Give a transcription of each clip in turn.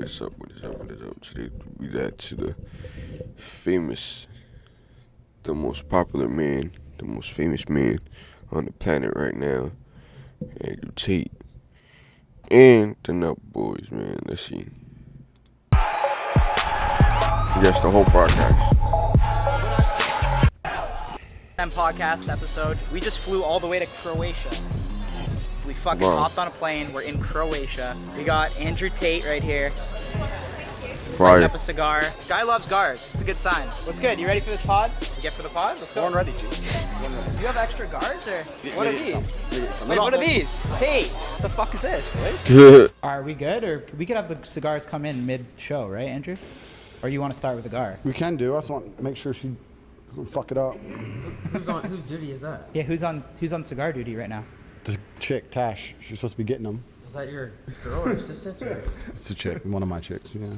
is up? What is up? What is up? Today we got to the famous, the most popular man, the most famous man on the planet right now, Andrew Tate, and the Nut Boys, man. Let's see. Yes, the whole podcast. Podcast episode. We just flew all the way to Croatia. We fucking hopped on a plane. We're in Croatia. We got Andrew Tate right here. Fire. Lighting up a cigar. Guy loves cigars. It's a good sign. What's good? You ready for this pod? You get for the pod? Let's go. Born ready, G. Do you have extra guards or what are these? Wait, what are these? Tate. What the fuck is this, boys? Are we good, or we could have the cigars come in mid-show, right, Andrew? Or you want to start with the cigar? We can do. I just want to make sure she doesn't fuck it up. Whose duty is that? Yeah, who's on cigar duty right now? The chick, Tash. She's supposed to be getting them. Is that your girl or assistant? Or? It's a chick. One of my chicks. Yeah.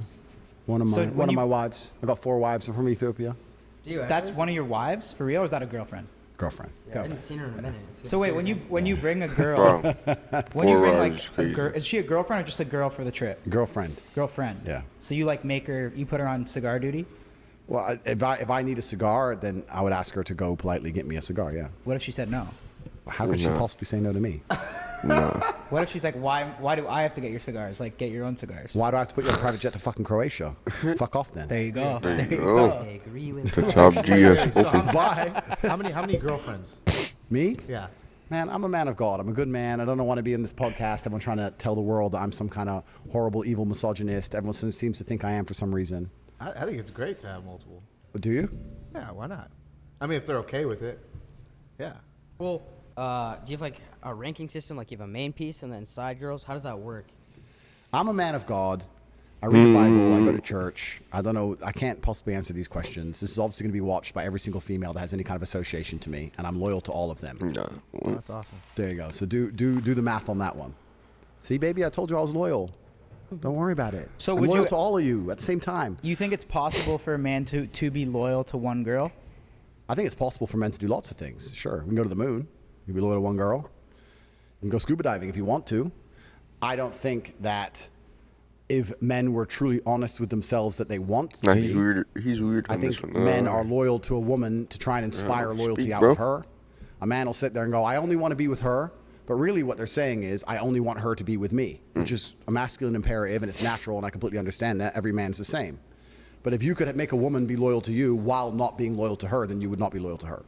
One of my wives. I got 4 wives. I'm from Ethiopia. Do you That's one of your wives for real, or is that a girlfriend? Girlfriend. I haven't seen her in a minute. So wait, when you bring a girl, when you bring like a girl, is she a girlfriend or just a girl for the trip? Girlfriend. Girlfriend. Yeah. So you like you put her on cigar duty? Well, if I need a cigar, then I would ask her to go politely get me a cigar. Yeah. What if she said no? How could she possibly say no to me? No. What if she's like, why do I have to get your cigars? Like, get your own cigars. Why do I have to put you on a private jet to fucking Croatia? Fuck off then. There you go. There you you go. go. I agree with The top GS open. Bye. How many girlfriends? Me? Yeah. Man, I'm a man of God. I'm a good man. I don't want to be in this podcast. Everyone trying to tell the world that I'm some kind of horrible, evil misogynist. Everyone seems to think I am for some reason. I think it's great to have multiple. Do you? Yeah, why not? I mean, if they're okay with it. Yeah. Well, do you have like a ranking system? Like you have a main piece and then side girls? How does that work? I'm a man of God. I read the Bible. I go to church. I don't know. I can't possibly answer these questions. This is obviously going to be watched by every single female that has any kind of association to me, and I'm loyal to all of them. No. Oh, that's awesome. There you go. So do the math on that one. See, baby, I told you I was loyal. Don't worry about it. So I'm would loyal you- to all of you at the same time. You think it's possible for a man to be loyal to one girl? I think it's possible for men to do lots of things. Sure, we can go to the moon. You can be loyal to one girl. You can go scuba diving if you want to. I don't think that if men were truly honest with themselves that they want to Nah, be, he's weird. He's weird. I on this think one. men are loyal to a woman to try and inspire loyalty speak, out bro. of her. A man will sit there and go, I only want to be with her. But really what they're saying is, I only want her to be with me, which is a masculine imperative, and it's natural, and I completely understand that. Every man's the same. But if you could make a woman be loyal to you while not being loyal to her, then you would not be loyal to her.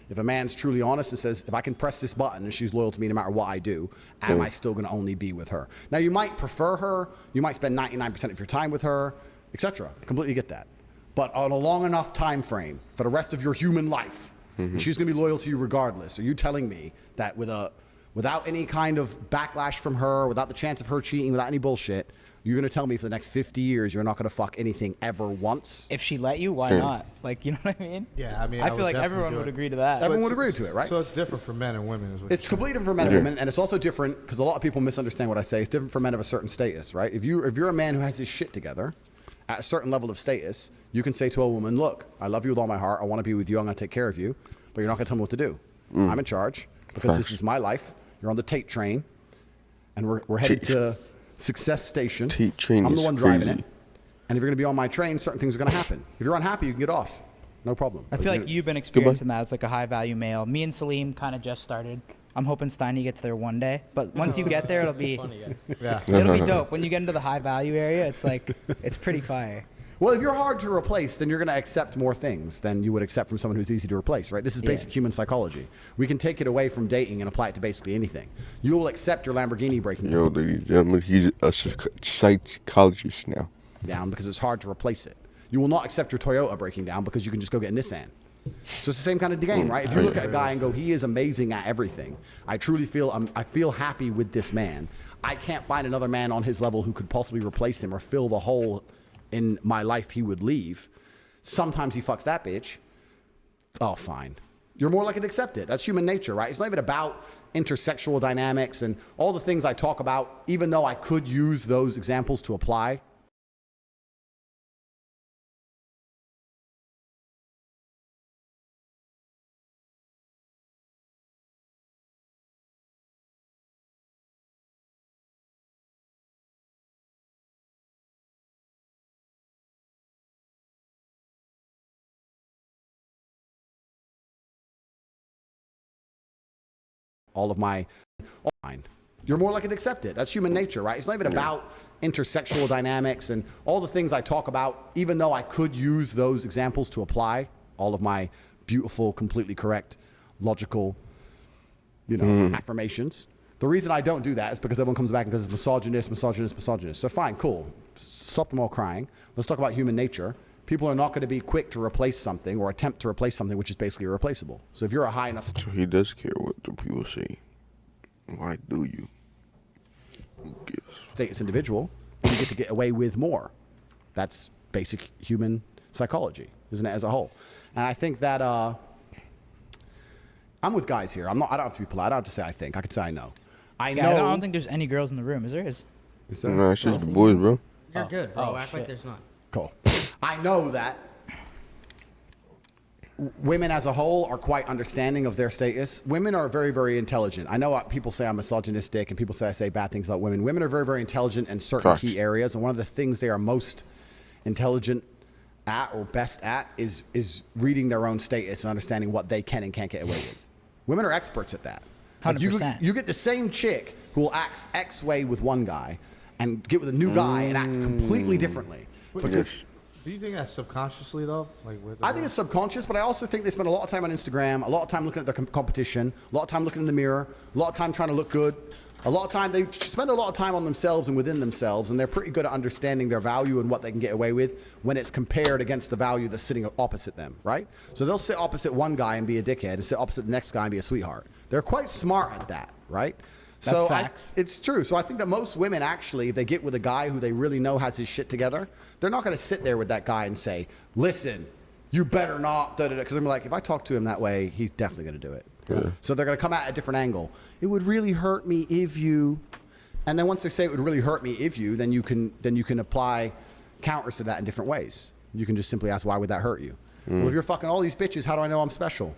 If a man's truly honest and says, if I can press this button and she's loyal to me no matter what I do, am I still going to only be with her? Now, you might prefer her. You might spend 99% of your time with her, etc. Completely get that. But on a long enough time frame for the rest of your human life, she's going to be loyal to you regardless. Are you telling me that without any kind of backlash from her, without the chance of her cheating, without any bullshit, you're going to tell me for the next 50 years you're not going to fuck anything ever once? If she let you, why not? Like, you know what I mean? Yeah, I mean, I would feel like definitely everyone do would it. agree to that. Everyone would agree to it, right? So it's different for men and women. Is what It's completely different for men and women, and it's also different because a lot of people misunderstand what I say. It's different for men of a certain status, right? If you're a man who has his shit together, at a certain level of status, you can say to a woman, look, I love you with all my heart. I want to be with you. I'm going to take care of you. But you're not going to tell me what to do. I'm in charge because this is my life. You're on the Tate train, and we're headed to Success Station. Tate train I'm the is one driving crazy. it. And if you're going to be on my train, certain things are going to happen. If you're unhappy, you can get off. No problem. I feel like you've been experiencing that as like a high value male. Me and Salim kind of just started. I'm hoping Steiny gets there one day. But once you get there, it'll be yeah. it'll be dope. When you get into the high value area, it's like it's pretty fire. Well, if you're hard to replace, then you're going to accept more things than you would accept from someone who's easy to replace, right? This is basic human psychology. We can take it away from dating and apply it to basically anything. You will accept your Lamborghini breaking Yo, ladies and gentlemen, he's a psychologist now. down because it's hard to replace it. You will not accept your Toyota breaking down because you can just go get a Nissan. So it's the same kind of game, right? If you look at a guy and go, he is amazing at everything. I truly feel, I feel happy with this man. I can't find another man on his level who could possibly replace him or fill the hole in my life he would leave. Sometimes he fucks that bitch. Oh, fine. You're more likely to accept it. That's human nature, right? It's not even about intersexual dynamics and all the things I talk about, even though I could use those examples to apply all mine. You're more likely to accept it. That's human nature, right? It's not even about intersexual dynamics and all the things I talk about, even though I could use those examples to apply all of my beautiful, completely correct, logical, affirmations. The reason I don't do that is because everyone comes back and goes, misogynist. So fine, cool. Stop them all crying. Let's talk about human nature. People are not going to be quick to replace something or attempt to replace something which is basically irreplaceable. So if you're a high enough... So he does care what the people say. Why do you? Who gives? Status individual, you get to get away with more. That's basic human psychology, isn't it, as a whole? And I think that I'm with guys here. I don't have to be polite. I don't have to say I think. I could say I know. I know. I don't think there's any girls in the room. Is there? No, it's just the boys, bro. You're good, bro. Oh, Act like shit. there's not. Cool. I know that women as a whole are quite understanding of their status. Women are very, very intelligent. I know people say I'm misogynistic and people say I say bad things about women. Women are very, very intelligent in certain key areas. And one of the things they are most intelligent at or best at is reading their own status and understanding what they can and can't get away with. Women are experts at that. 100%. You get the same chick who will act X way with one guy and get with a new guy and act completely differently. Because do you think that's subconsciously though? I think it's subconscious, but I also think they spend a lot of time on Instagram, a lot of time looking at their competition, a lot of time looking in the mirror, a lot of time trying to look good. A lot of time, they spend a lot of time on themselves and within themselves, and they're pretty good at understanding their value and what they can get away with when it's compared against the value that's sitting opposite them, right? So they'll sit opposite one guy and be a dickhead and sit opposite the next guy and be a sweetheart. They're quite smart at that, right? That's facts. It's true. So I think that most women actually, if they get with a guy who they really know has his shit together, they're not going to sit there with that guy and say, listen, you better not, because I'm like, if I talk to him that way, he's definitely going to do it. Yeah. So they're going to come at a different angle. It would really hurt me if you, and then once they say it would really hurt me if you, then you can apply counters to that in different ways. You can just simply ask, why would that hurt you? Well, if you're fucking all these bitches, how do I know I'm special?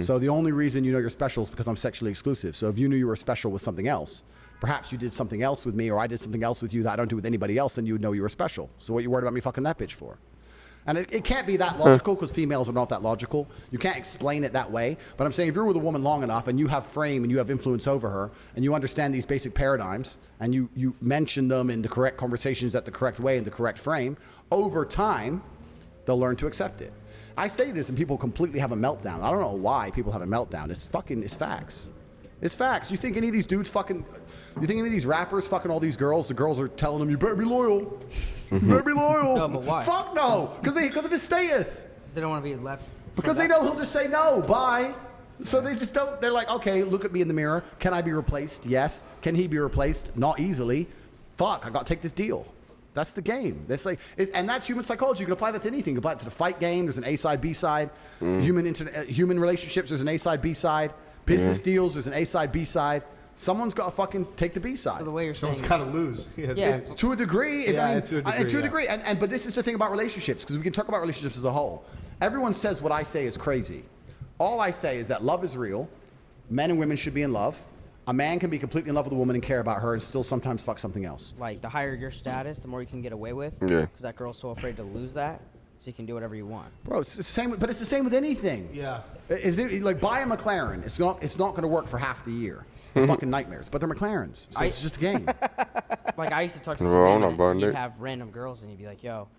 So the only reason you know you're special is because I'm sexually exclusive. So if you knew you were special with something else, perhaps you did something else with me, or I did something else with you that I don't do with anybody else, then you would know you were special. So what you worried about me fucking that bitch for? And it can't be that logical because females are not that logical. You can't explain it that way. But I'm saying if you're with a woman long enough and you have frame and you have influence over her and you understand these basic paradigms and you mention them in the correct conversations at the correct way in the correct frame, over time, they'll learn to accept it. I say this and people completely have a meltdown. I don't know why people have a meltdown. It's facts. It's facts. You think any of these dudes fucking... You think any of these rappers fucking all these girls, the girls are telling them, you better be loyal. You better be loyal. No, but why? Fuck no. Because of his status. Because they don't want to be left. Because they know he'll just say no, bye. So they just don't, they're like, okay, look at me in the mirror. Can I be replaced? Yes. Can he be replaced? Not easily. Fuck, I got to take this deal. That's the game. That's like, and that's human psychology. You can apply that to anything. You can apply it to the fight game. There's an A side, B side. Human relationships, there's an A side, B side. Business deals, there's an A side, B side. Someone's got to fucking take the B side. So the way you're saying, someone's got to lose. Yeah. To a degree. To a degree. But this is the thing about relationships, because we can talk about relationships as a whole. Everyone says what I say is crazy. All I say is that love is real. Men and women should be in love. A man can be completely in love with a woman and care about her and still sometimes fuck something else. like, the higher your status, the more you can get away with. Yeah. Because that girl's so afraid to lose that, so you can do whatever you want. Bro, it's the same. But it's the same with anything. Yeah. Is it like buy a McLaren? It's not going to work for half the year. Fucking nightmares. But they're McLarens, so it's just a game. Like, I used to talk to Well, I'm Salim, not and buying he'd it. have random girls, and he'd be like, yo,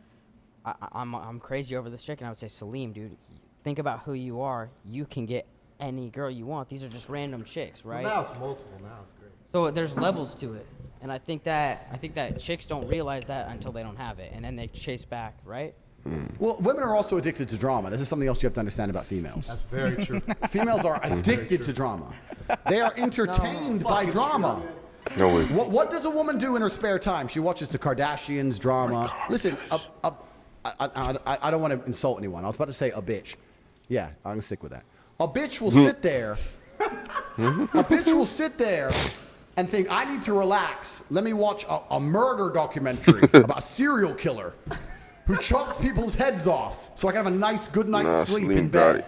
I'm crazy over this chick. And I would say, Salim, dude, think about who you are. You can get any girl you want. These are just random chicks, right? Well, now it's multiple. Now it's great. So there's levels to it. And I think that chicks don't realize that until they don't have it. And then they chase back, right? Well, women are also addicted to drama. This is something else you have to understand about females. That's very true. Females are addicted to drama. They are entertained by drama. No way. What does a woman do in her spare time? She watches the Kardashians drama. Listen, I don't want to insult anyone. I was about to say a bitch. Yeah, I'm going to stick with that. A bitch will sit there. A bitch will sit there and think, I need to relax. Let me watch a murder documentary about a serial killer who chops people's heads off so I can have a nice good night's sleep in bed.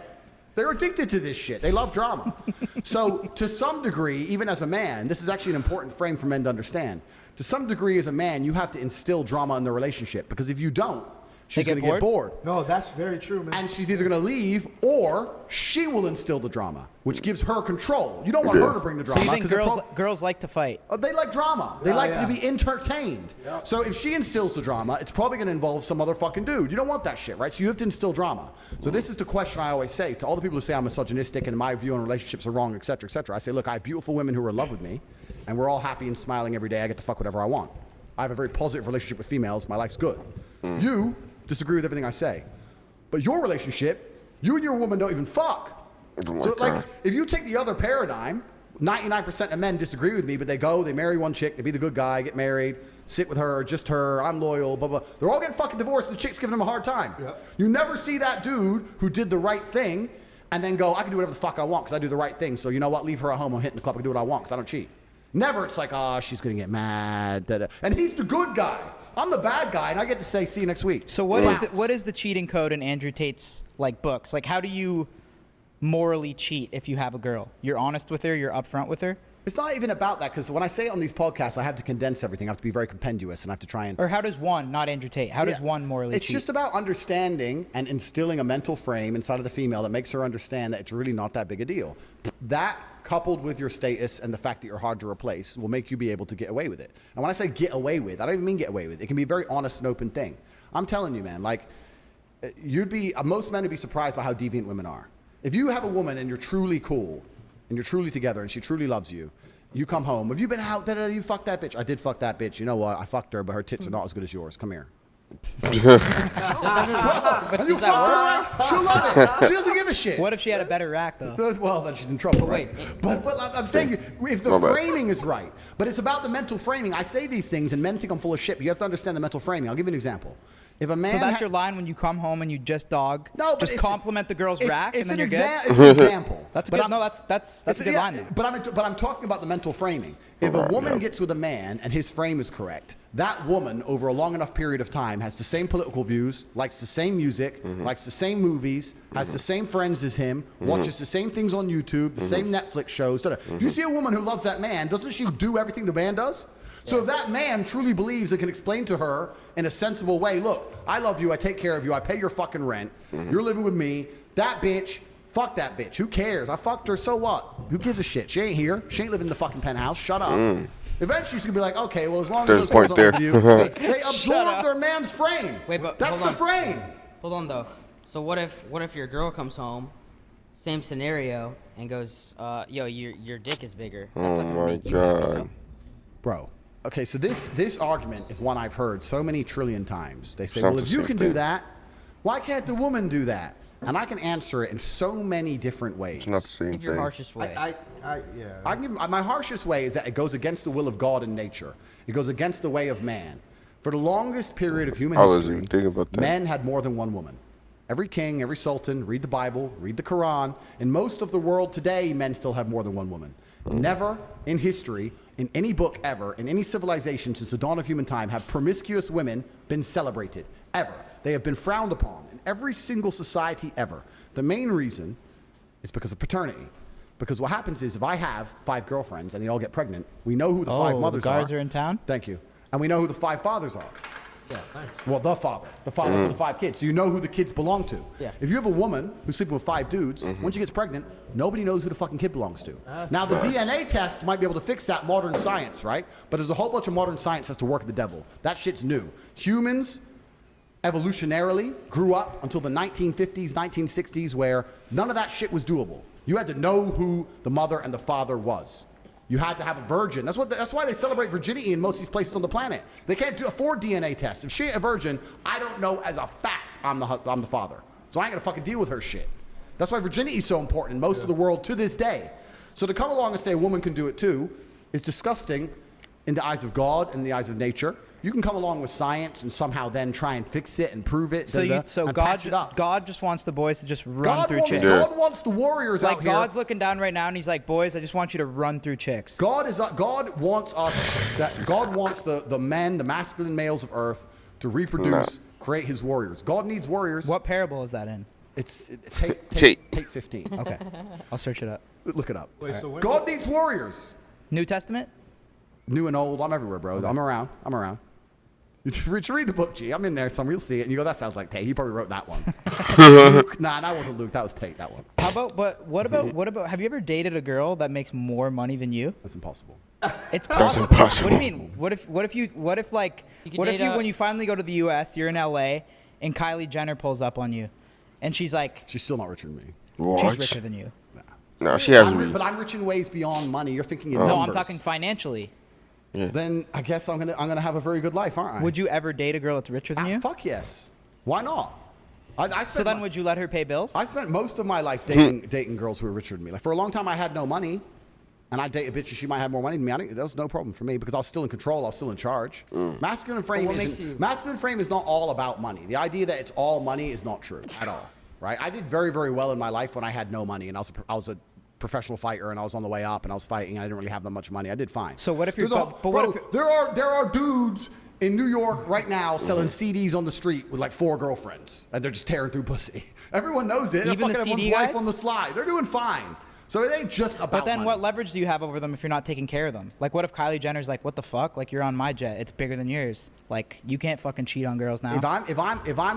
They're addicted to this shit. They love drama. So to some degree, even as a man, this is actually an important frame for men to understand. To some degree as a man, you have to instill drama in the relationship, because if you don't, she's They going get to get bored. No, that's very true, man. And she's either going to leave or she will instill the drama, which gives her control. You don't want her to bring the So drama. you think 'cause girls like to fight? they like drama. They like to be entertained. Yeah. So if she instills the drama, it's probably going to involve some other fucking dude. You don't want that shit, right? So you have to instill drama. So this is the question I always say to all the people who say I'm misogynistic and my view on relationships are wrong, etc., etc. I say, look, I have beautiful women who are in love with me, and we're all happy and smiling every day. I get to fuck whatever I want. I have a very positive relationship with females. My life's good. You disagree with everything I say. But your relationship, you and your woman don't even fuck. So, like, if you take the other paradigm, 99% of men disagree with me, but they go, they marry one chick, they be the good guy, get married, sit with her, just her, I'm loyal, blah, blah. They're all getting fucking divorced, and the chick's giving them a hard time. Yep. You never see that dude who did the right thing and then go, I can do whatever the fuck I want because I do the right thing. So, you know what? Leave her at home. I'm hitting the club. I can do what I want because I don't cheat. Never. It's like, oh, she's going to get mad. Da-da. And he's the good guy. I'm the bad guy, and I get to say, see you next week. So what is the cheating code in Andrew Tate's like books? Like, how do you morally cheat if you have a girl? You're honest with her. You're upfront with her. It's not even about that, because when I say it on these podcasts, I have to condense everything. I have to be very compendious, and I have to try and... Or how does one, not Andrew Tate, how does one morally It's cheat? just about understanding and instilling a mental frame inside of the female that makes her understand that it's really not that big a deal. That, coupled with your status and the fact that you're hard to replace, will make you be able to get away with it. And when I say get away with, I don't even mean get away with. It can be a very honest and open thing. I'm telling you, man, like, most men would be surprised by how deviant women are. If you have a woman and you're truly cool, and you're truly together, and she truly loves you, you come home. Have you been out? You fucked that bitch. I did fuck that bitch. You know what? I fucked her, but her tits are not as good as yours. Come here. But And you does that fucked her. She'll love it. She doesn't give a shit. What if she had a better rack, though? Well, then she's in trouble, right? wait. But I'm saying, if the framing is right, but it's about the mental framing. I say these things, and men think I'm full of shit. But you have to understand the mental framing. I'll give you an example. If a man So that's your line when you come home and you just dog? No, but just compliment the girl's rack and then you're good? It's an example. That's a good. That's a good line. Though. But I'm talking about the mental framing. If a woman gets with a man and his frame is correct, that woman over a long enough period of time has the same political views, likes the same music, likes the same movies, has the same friends as him, watches the same things on YouTube, the same Netflix shows. If you see a woman who loves that man, doesn't she do everything the man does? So if that man truly believes and can explain to her in a sensible way, look, I love you, I take care of you, I pay your fucking rent, you're living with me, that bitch, fuck that bitch, who cares? I fucked her, so what? Who gives a shit? She ain't here, she ain't living in the fucking penthouse, shut up. Eventually she's gonna be like, okay, well, as long as those girls love you, they absorb their man's frame. Wait, but that's the frame. Hold on, though. So what if your girl comes home, same scenario, and goes, yo, your dick is bigger. That's not gonna make you happy, Bro. Okay, so this argument is one I've heard so many trillion times. They say, Sounds well, if the you same can thing. do that, why can't the woman do that? And I can answer it in so many different ways. It's not the same Give your thing. harshest way. Yeah. I can give, my harshest way is that it goes against the will of God and nature. It goes against the way of man. For the longest period of human I wasn't history, even thinking about that. men had more than one woman. Every king, every sultan, read the Bible, read the Quran. In most of the world today, men still have more than one woman. Never in history, in any book ever, in any civilization since the dawn of human time, have promiscuous women been celebrated, ever. They have been frowned upon in every single society ever. The main reason is because of paternity. Because what happens is if I have 5 girlfriends and they all get pregnant, we know who the 5 mothers the guards are. are in town? Thank you. And we know who the 5 fathers are. Yeah, thanks. Well, the father of the 5 kids. So you know who the kids belong to. Yeah. If you have a woman who's sleeping with 5 dudes, when she gets pregnant, nobody knows who the fucking kid belongs to. Now, the DNA test might be able to fix that modern science, right? But there's a whole bunch of modern science that's to work with the devil. That shit's new. Humans, evolutionarily, grew up until the 1950s, 1960s, where none of that shit was doable. You had to know who the mother and the father was. You had to have a virgin. That's why they celebrate virginity in most of these places on the planet. They can't afford DNA tests. If she ain't a virgin, I don't know as a fact I'm the father. So I ain't gonna fucking deal with her shit. That's why virginity is so important in most of the world to this day. So to come along and say a woman can do it too is disgusting in the eyes of God and in the eyes of nature. You can come along with science and somehow then try and fix it and prove it. So and patch it up. God just wants the boys to just run through chicks. God wants the warriors Like out here. God's looking down right now and he's like, boys, I just want you to run through chicks. God wants us. God wants the men, the masculine males of Earth, to reproduce, create His warriors. God needs warriors. What parable is that in? It's Tate Tate. 15. Okay, I'll search it up. Look it up. Wait, so when God needs warriors. New Testament? New and old. I'm everywhere, bro. I'm around. You should read the book, G. I'm in there, son. We'll see it. And you go, that sounds like Tate. He probably wrote that one. Luke, nah, that wasn't Luke. That was Tate, that one. How about, but what about, have you ever dated a girl that makes more money than you? That's impossible. It's That's possible. impossible. What do you mean? What if when you finally go to the U.S., you're in L.A., and Kylie Jenner pulls up on you, and she's like, She's still not richer than me. What? she's richer than you. No, she has me. But I'm rich in ways beyond money. You're thinking in No, numbers. I'm talking financially. Then I guess I'm gonna have a very good life, aren't I? Would you ever date a girl that's richer than you? Fuck yes. Why not? So then, would you let her pay bills? I spent most of my life dating girls who were richer than me. Like for a long time, I had no money, and I'd date a bitch and she might have more money than me. That was no problem for me because I was still in control. I was still in charge. Masculine frame masculine frame is not all about money. The idea that it's all money is not true at all. Right? I did very, very well in my life when I had no money, and I was a professional fighter, and I was on the way up, and I was fighting, and I didn't really have that much money. I did fine. So what if you're? There are dudes in New York right now selling CDs on the street with like 4 girlfriends, and they're just tearing through pussy. Everyone knows it. Even They're the fucking CD everyone's wife guys? on the slide. They're doing fine. So it ain't just about But then, money. what leverage do you have over them if you're not taking care of them? Like, what if Kylie Jenner's like, "What the fuck? Like, you're on my jet. It's bigger than yours. Like, you can't fucking cheat on girls now." If I'm or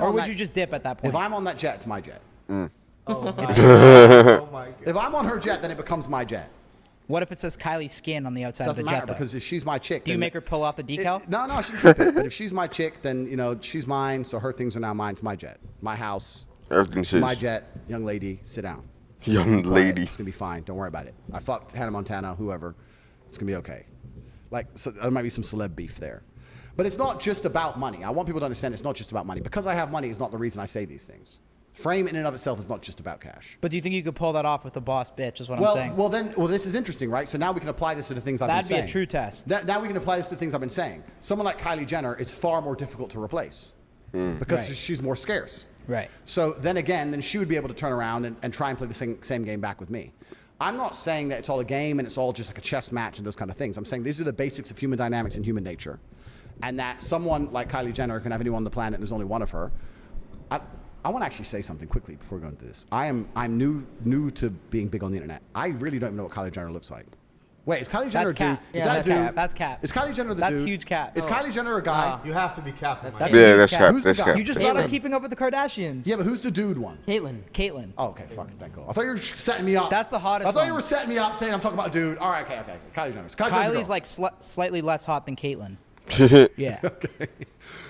on would that, you just dip at that point? if I'm on that jet, it's my jet. Oh my god. If I'm on her jet, then it becomes my jet. What if it says Kylie Skin on the outside Doesn't of the matter jet? Though? because if she's my chick, Do you then make her pull off the decal? No, she can keep it. But if she's my chick, then she's mine. So her things are now mine. It's my jet, my house, Everything's it's my his. jet. Young lady, sit down. Young lady. It's gonna be fine. Don't worry about it. I fucked Hannah Montana, whoever. It's gonna be okay. Like, so there might be some celeb beef there, but it's not just about money. I want people to understand it's not just about money. Because I have money is not the reason I say these things. Frame in and of itself is not just about cash. But do you think you could pull that off with a boss bitch? Is what I'm saying. Well, this is interesting, right? So now we can apply this to the things I've been saying. That'd be a true test. Now we can apply this to the things I've been saying. Someone like Kylie Jenner is far more difficult to replace because Right. she's more scarce. Right. So then she would be able to turn around and try and play the same game back with me. I'm not saying that it's all a game and it's all just like a chess match and those kind of things. I'm saying these are the basics of human dynamics and human nature. And that someone like Kylie Jenner can have anyone on the planet and there's only one of her. I want to actually say something quickly before we go into this. I'm new to being big on the internet. I really don't even know what Kylie Jenner looks like. Wait, is Kylie Jenner That's a dude? cap. Is Yeah, that that's a dude? cap. That's cap. Is Kylie Jenner the That's dude? huge cap. Is Kylie Jenner a guy? You have to be Captain. That's Mike. huge Yeah, that's cap. cap. Who's the That's guy? cap. You just brought up Caitlyn. Keeping Up with the Kardashians. Yeah, but who's the dude one? Caitlyn. Oh, okay, fuck, thank God. I thought you were setting me up. That's the hottest I thought you one. were setting me up saying I'm talking about a dude. All right, okay. Kylie Jenner. Kylie's like slightly less hot than Caitlyn. Yeah. Okay.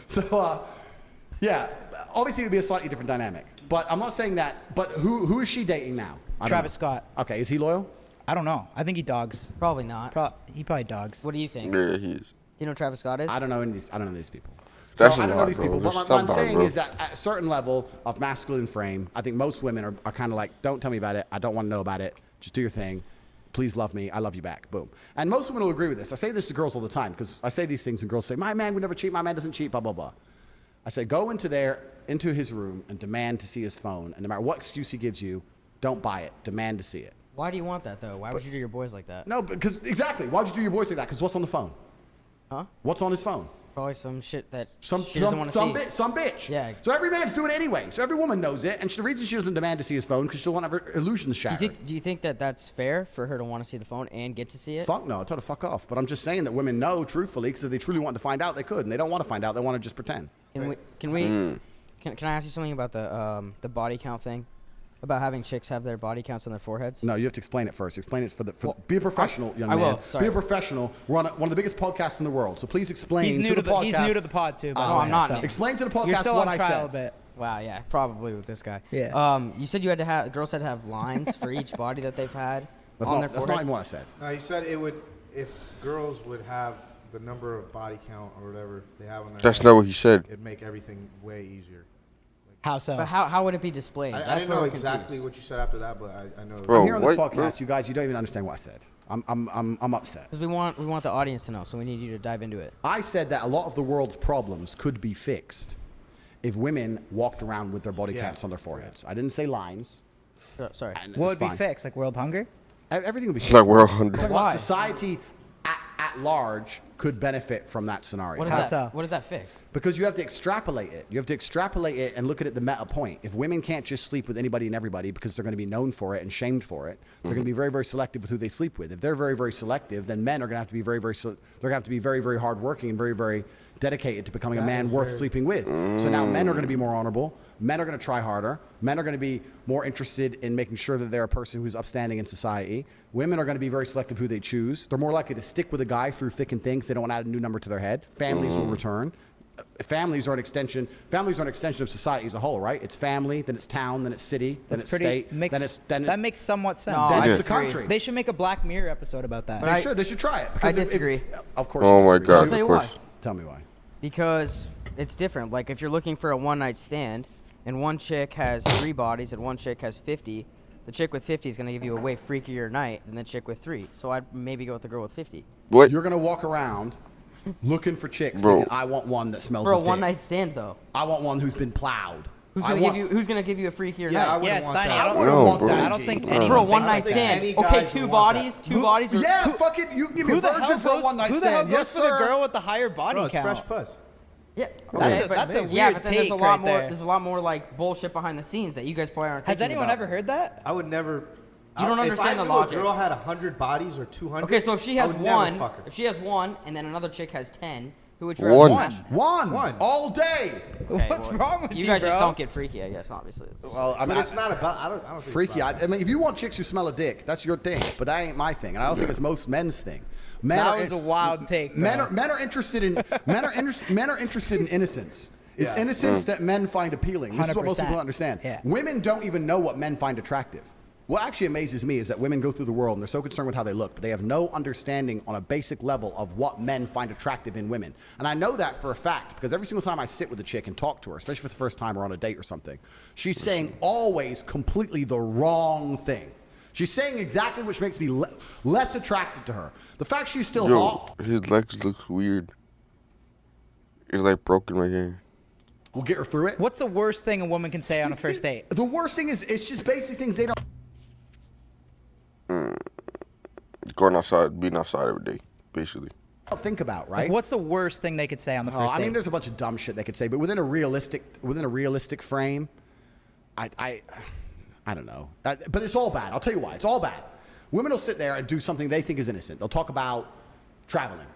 So, yeah, obviously it would be a slightly different dynamic. But I'm not saying that. But who is she dating now? I don't Travis know. Scott. Okay, is he loyal? I don't know. I think he dogs. Probably not. He probably dogs. What do you think? Yeah, he is. Do you know who Travis Scott is? I don't know any of these. I don't know these people. That's So a I don't know lot, these bro. people. But Just what I'm stop by, saying bro. is that at a certain level of masculine frame, I think most women are kind of like, don't tell me about it. I don't want to know about it. Just do your thing. Please love me. I love you back. Boom. And most women will agree with this. I say this to girls all the time because I say these things and girls say, my man would never cheat. My man doesn't cheat. Blah blah blah. I say, go into his room and demand to see his phone. And no matter what excuse he gives you, don't buy it. Demand to see it. Why do you want that though? Why would you do your boys like that? No, because exactly. Why'd you do your boys like that? Because what's on the phone? Huh? What's on his phone? Probably some shit that Some she doesn't want to see. some bitch. Yeah. So every man's doing it anyway. So every woman knows it, and the reason she doesn't demand to see his phone because she'll want to have her illusions shattered. Do you think that that's fair for her to want to see the phone and get to see it? Fuck no, I tell her to fuck off. But I'm just saying that women know truthfully because if they truly want to find out, they could, and they don't want to find out. They want to just pretend. Can I ask you something about the body count thing? About having chicks have their body counts on their foreheads? No, you have to explain it first. Explain it Well, be a professional, young I man. will, sorry. Be a professional. We're on one of the biggest podcasts in the world. So please explain He's new to the podcast. He's new to the pod too. By the Oh, way, I'm not so. new. Explain to the podcast You're still what on I trial said. a bit. Wow, yeah, probably with this guy. Yeah. You said you had to have girls had to have lines for each body that they've had on their That's forehead. not even what I said. No, you said it would if girls would have the number of body count or whatever they have on their That's head, not what he said. it'd make everything way easier. How so? But how would it be displayed? I That's didn't where know I'm exactly confused. what you said after that, but I know. Bro, I'm here on this what, podcast, bro? you guys. You don't even understand what I said. I'm upset. Because we want the audience to know, so we need you to dive into it. I said that a lot of the world's problems could be fixed if women walked around with their body counts on their foreheads. I didn't say lines. Sorry. And What it's would be fine. fixed? Like world hunger? Everything would be fixed. Like we're I'm talking under. about Why? society at large could benefit from that scenario. What How does so? that? What does that fix? Because you have to extrapolate it. You have to extrapolate it and look at it the meta point. If women can't just sleep with anybody and everybody because they're going to be known for it and shamed for it, they're going to be very, very selective with who they sleep with. If they're very, very selective, then men are going to have to be very, very, they're going to have to be very, very hardworking and very, very dedicated to becoming a man worth sleeping with. So now men are going to be more honorable. Men are going to try harder. Men are going to be more interested in making sure that they're a person who's upstanding in society. Women are going to be very selective who they choose. They're more likely to stick with a guy through thick and thin. They don't want to add a new number to their head. Families will return. Families are an extension of society as a whole, right? It's family, then it's town, then it's city, then it's state, that makes somewhat sense. then I it's the disagree. country. They should make a Black Mirror episode about that. They should try it. I Because disagree. of course. Oh you my disagree. God! I'll tell you Of course. why. Tell me why. Because it's different. Like if you're looking for a one-night stand, and one chick has 3 bodies and one chick has 50, the chick with 50 is going to give you a way freakier night than the chick with 3. So I'd maybe go with the girl with 50. What? You're gonna walk around looking for chicks, Bro. thinking, I want one that smells For a of dick. one-night stand, though, I want one who's been plowed. who's I gonna want- give you? Who's gonna give you a freakier Yeah, I night? wouldn't Yeah, want Steiny, that. I don't, wouldn't want that. I don't think For a anyone For a thinks one-night like that. stand, Any okay, guys 2 would want bodies, that. 2 bodies. Or Yeah, fucking, you can give me a Who the virgin hell for a goes, one-night who the hell stand. goes Yes, for the sir. girl with the higher body Bro, it's count? fresh puss. Yeah, That's okay, a yeah, weird but then there's a take lot right more. there. There's a lot more like bullshit behind the scenes that you guys probably aren't. Has thinking anyone about. ever heard that? I would never. You don't understand the logic. If a girl had 100 bodies or 200. Okay, so if she I has would never one, fuck her. if she has one, and then another chick has 10, who would you One. rather smash? One. All day. Okay, What's well, wrong with you, you guys bro? just don't get freaky, I guess. Obviously, Well, I But mean, it's not about. I don't think freaky. It's about I mean, if you want chicks who smell a dick, that's your thing. But that ain't my thing, and I don't think it's most men's thing. Men That are, was a wild take. Men bro. are interested in men are interested in innocence. It's Yeah. innocence that men find appealing. This is what most 100%. people don't understand. Yeah. Women don't even know what men find attractive. What actually amazes me is that women go through the world and they're so concerned with how they look, but they have no understanding on a basic level of what men find attractive in women. And I know that for a fact because every single time I sit with a chick and talk to her, especially for the first time or on a date or something, she's saying always completely the wrong thing. She's saying exactly which makes me less attracted to her. The fact she's still Yo, hot his legs looks weird. It's like broken right here. will get her through it. What's the worst thing a woman can say on a first date? The worst thing is it's just basic things they don't. Going outside, being outside every day, basically. Think about, right? Like, what's the worst thing they could say on the first I date? mean, there's a bunch of dumb shit they could say, but within a realistic frame, I don't know. But it's all bad. I'll tell you why. It's all bad. Women will sit there and do something they think is innocent. They'll talk about traveling.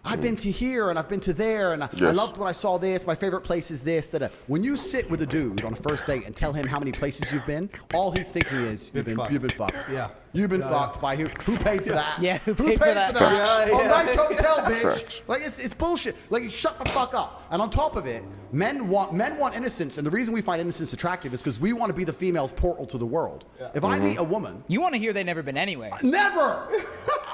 I've been to here and I've been to there and I Yes. loved when I saw this. My favorite place is this. Da-da. When you sit with a dude on a first date and tell him how many places you've been, all he's thinking is you've been fucked. Yeah. You've been fucked by who? Who paid for that? Yeah, who paid for that? Yeah, Oh, yeah. nice hotel, bitch. Facts. Like it's bullshit. Like shut the fuck up. And on top of it, men want innocence, and the reason we find innocence attractive is because we want to be the female's portal to the world. If I meet a woman, You want to hear they've never been anywhere. never.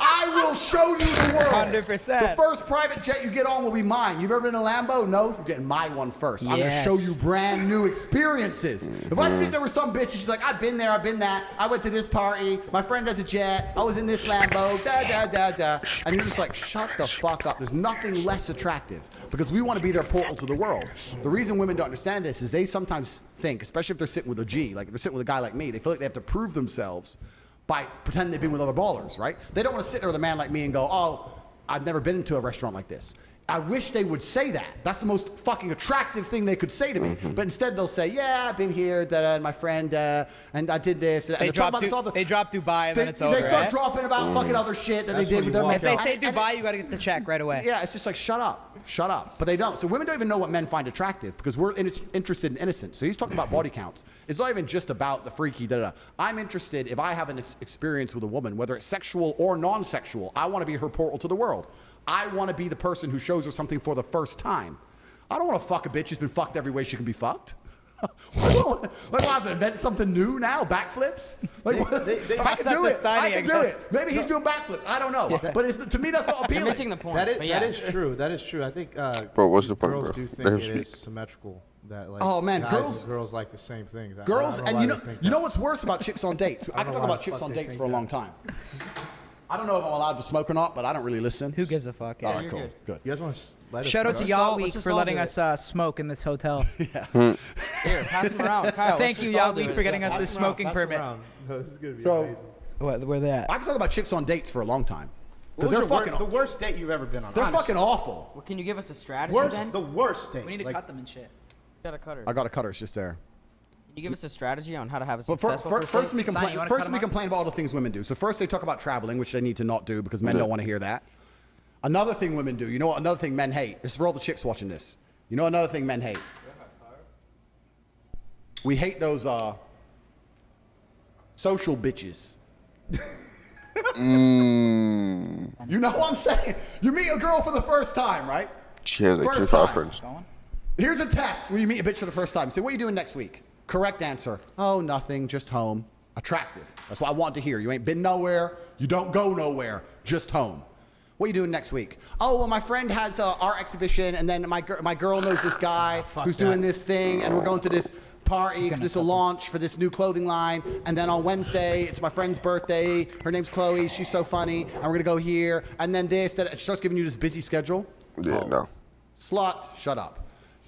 I will show you the world. 100%. The first private jet you get on will be mine. You've ever been in a Lambo? No, you're getting my one first. I'm Yes. gonna show you brand new experiences. If I sit there with some bitch and she's like, I've been there, I've been that. I went to this party. My friend has a jet. I was in this Lambo. Da da da da. And you're just like, shut the fuck up. There's nothing less attractive because we want to be their portal to the world. The reason women don't understand this is they sometimes think, especially if they're sitting with a G, like if they're sitting with a guy like me, they feel like they have to prove themselves by pretending they've been with other ballers, right? They don't want to sit there with a man like me and go, oh, I've never been into a restaurant like this. I wish they would say that. That's the most fucking attractive thing they could say to me. But instead they'll say, yeah, I've been here, and my friend, and I did this. And They they're talking drop, about this they drop Dubai and then it's they over. start right? dropping about fucking other shit that That's they did when with you their walk If they out. say Dubai, you got to get the check right away. Yeah, it's just like, shut up. But they don't. So women don't even know what men find attractive because we're interested in innocence. So he's talking about body counts. It's not even just about the freaky da-da. I'm interested, if I have an experience with a woman, whether it's sexual or non-sexual, I want to be her portal to the world. I want to be the person who shows her something for the first time. I don't want to fuck a bitch who's been fucked every way she can be fucked. Like, I have to invent something new now? Backflips? Like, I can do That's it. the I Steiny, can I do guess. it. Maybe he's doing backflips. I don't know. But to me, that's not You're appealing. missing the point. That is, but yeah. that is true. That is true. I think Bro, what's the point, girls bro? do Let think him it is speak. symmetrical. That like Oh, man, guys girls- and girls like the same things. Girls, I don't and know why they think you know that. what's worse about chicks on dates? I can know talk why about the chicks fuck on they dates think for a that. long time. I don't know if I'm allowed to smoke or not, but I don't really listen. Who gives a fuck? All Yeah. right, you're cool. Good. You guys want to let us Shout out know? to Let's Yacht all- let's Week just for all letting do us smoke in this hotel. Here, pass them around, Kyle. Thank let's you, just all Yacht do Week, it. for getting us Pass this them around, smoking pass them permit. around. No, this is gonna be So- amazing. Where they at? I can talk about chicks on dates for a long time. Because they're fucking. the worst date you've ever been on. They're honestly. fucking awful. Well, can you give us a strategy then? The worst date. We need to Like, cut them and shit. Got a cutter. I got a cutter. It's just there. Can you give us a strategy on how to have a But successful first, we Stein, complain. you wanna First, cut 'em we up? complain about all the things women do. So first, they talk about traveling, which they need to not do because men don't want to hear that. Another thing women do. You know what? Another thing men hate. This is for all the chicks watching this. You know another thing men hate. We hate those social bitches. You know what I'm saying? You meet a girl for the first time, right? She has like First 25 time. friends. Going? Here's a test where you meet a bitch for the first time. Say, what are you doing next week? Correct answer. Oh, nothing, just home. Attractive. That's what I want to hear. You ain't been nowhere. You don't go nowhere. Just home. What are you doing next week? Oh, well, my friend has an art exhibition, and then my girl knows this guy who's doing this thing, and we're going to this party because it's a launch for this new clothing line. And then on Wednesday, it's my friend's birthday. Her name's Chloe. She's so funny. And we're going to go here. And then this. That. It starts giving you this busy schedule. Yeah, no. Slut, shut up.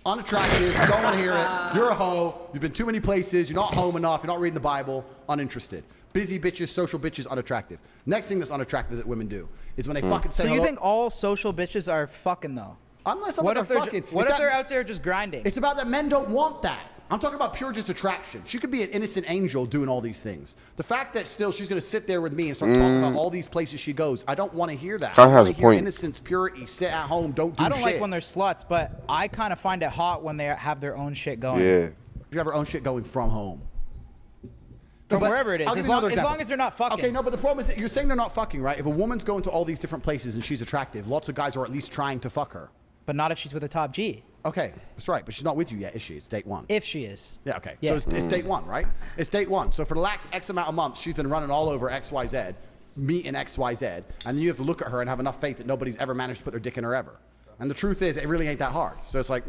Unattractive, don't want to hear it. You're a hoe. You've been too many places. You're not home enough. You're not reading the Bible. Uninterested. Busy bitches, social bitches, unattractive. Next thing that's unattractive that women do is when they fucking say So you hello. think all social bitches are fucking though? Unless What they're if they're fucking. what It's if they're that- out there just grinding? It's about that men don't want that. I'm talking about pure just attraction. She could be an innocent angel doing all these things. The fact that still she's going to sit there with me and start talking about all these places she goes, I don't want to hear that. That I has want a to hear point. innocence, purity, sit at home, don't do I don't shit. like when they're sluts, but I kind of find it hot when they have their own shit going. Yeah. You have her own shit going from home. From But wherever it is, I'll give as you long, another as example. long as they're not fucking. Okay, no, but the problem is that you're saying they're not fucking, right? If a woman's going to all these different places and she's attractive, lots of guys are at least trying to fuck her. But not if she's with a top G. Okay, that's right, but she's not with you yet, is she? It's date one. If she is. Yeah, okay. Yeah. So it's date one, right? It's date one. So for the last X amount of months, she's been running all over XYZ, meeting XYZ, and then you have to look at her and have enough faith that nobody's ever managed to put their dick in her ever. And the truth is, it really ain't that hard. So it's like,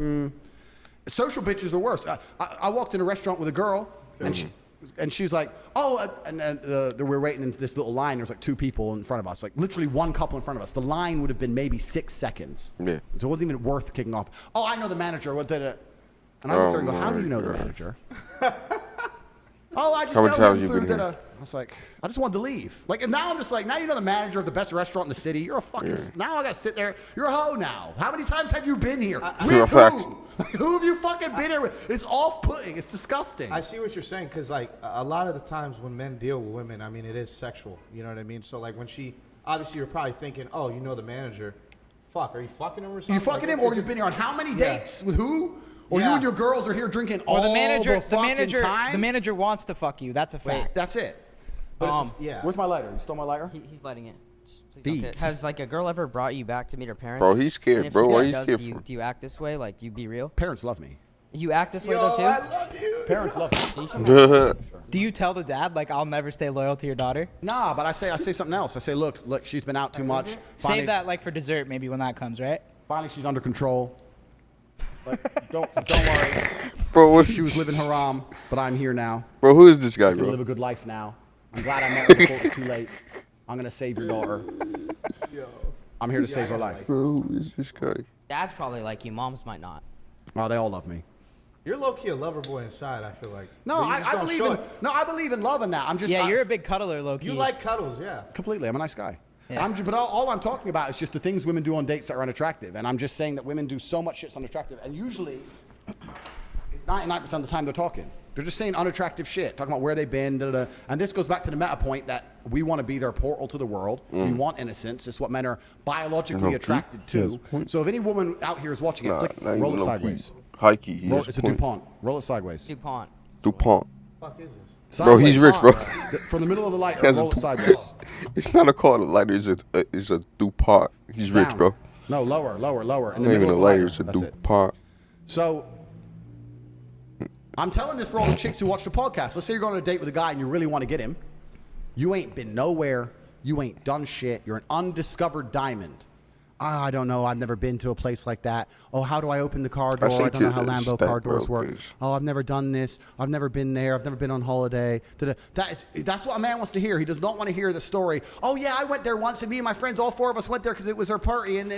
social bitches are worse. I walked in a restaurant with a girl, and she's like, oh, and then we're waiting in this little line. There's like two people in front of us, like literally one couple in front of us. The line would have been maybe 6 seconds. Yeah. So it wasn't even worth kicking off. Oh, I know the manager. What did it? And I looked at her and go, how do you know the manager? Oh, I just How know many times him you through been the. here? I was like, I just wanted to leave. Like, and now I'm just like, now you know the manager of the best restaurant in the city. You're a fucking. Now I gotta sit there. You're a hoe now. How many times have you been here? You're a With fact. who? Who have you fucking been here with? It's off-putting. It's disgusting. I see what you're saying because like a lot of the times when men deal with women, I mean it is sexual. You know what I mean? So like when she, obviously you're probably thinking, oh, you know the manager. Fuck, are you fucking him or something? You fucking Like, him, or it's you've just- been here on how many Yeah. dates with who? Or you Yeah. and your girls are here drinking Or all the manager, fucking time. the manager wants to fuck you. That's a fact. That's it. But yeah. Where's my lighter? You stole my lighter? He's lighting it. Please don't Thieves. Has like a girl ever brought you back to meet her parents? Bro, he's scared, And if bro. she Why you does, scared do you, for? do you act this way? Like you be real? Parents love me. You act this way Yo, though too? I love you. Parents love me. Can you show me? Do you tell the dad like I'll never stay loyal to your daughter? Nah, but I say something else. I say, look, she's been out too much. Finally, Save that like for dessert maybe when that comes, right? Finally, she's under control. Like, don't worry. Bro, what She was living haram, but I'm here now. Bro, who is this guy, I'm gonna live bro? a good life now. I'm glad I met her before it was too late. I'm gonna save your daughter. I'm here to save her life. Bro, who is this guy? Dad's probably like you. Moms might not. Oh, they all love me. You're low key a lover boy inside. I feel like. No, But you just I don't believe show in it. I believe in love and that. I'm just Yeah, you're a big cuddler, low key. You like cuddles, yeah. completely. I'm a nice guy. Yeah. But all I'm talking about is just the things women do on dates that are unattractive, and I'm just saying that women do so much shit that's unattractive, and usually it's 99% of the time they're talking. They're just saying unattractive shit, talking about where they've been, and this goes back to the meta point that we want to be their portal to the world. We want innocence. It's what men are biologically No, attracted to. So if any woman out here is watching it, Nah, flick, nah, you roll it know sideways. High key, he Roll, has it's a point. DuPont. Roll it sideways. DuPont. DuPont. Fuck is this? Bro, he's Sideways. rich, bro. From the middle of the light, He has a roll it DuPont. sideways. It's not a car, a lighter. It's a DuPont. He's rich, Down. bro. No, lower. In the Not middle even of a the lighter. It's a That's it. DuPont. So, I'm telling this for all the chicks who watch the podcast. Let's say you're going on a date with a guy and you really want to get him. You ain't been nowhere. You ain't done shit. You're an undiscovered diamond. I don't know. I've never been to a place like that. Oh, how do I open the car door? say I don't know to how Lambo stack, car doors bro, work. 'cause- Oh, I've never done this. I've never been there. I've never been on holiday. That's what a man wants to hear. He does not want to hear the story. Oh, yeah, I went there once, and me and my friends, all four of us went there because it was our party, and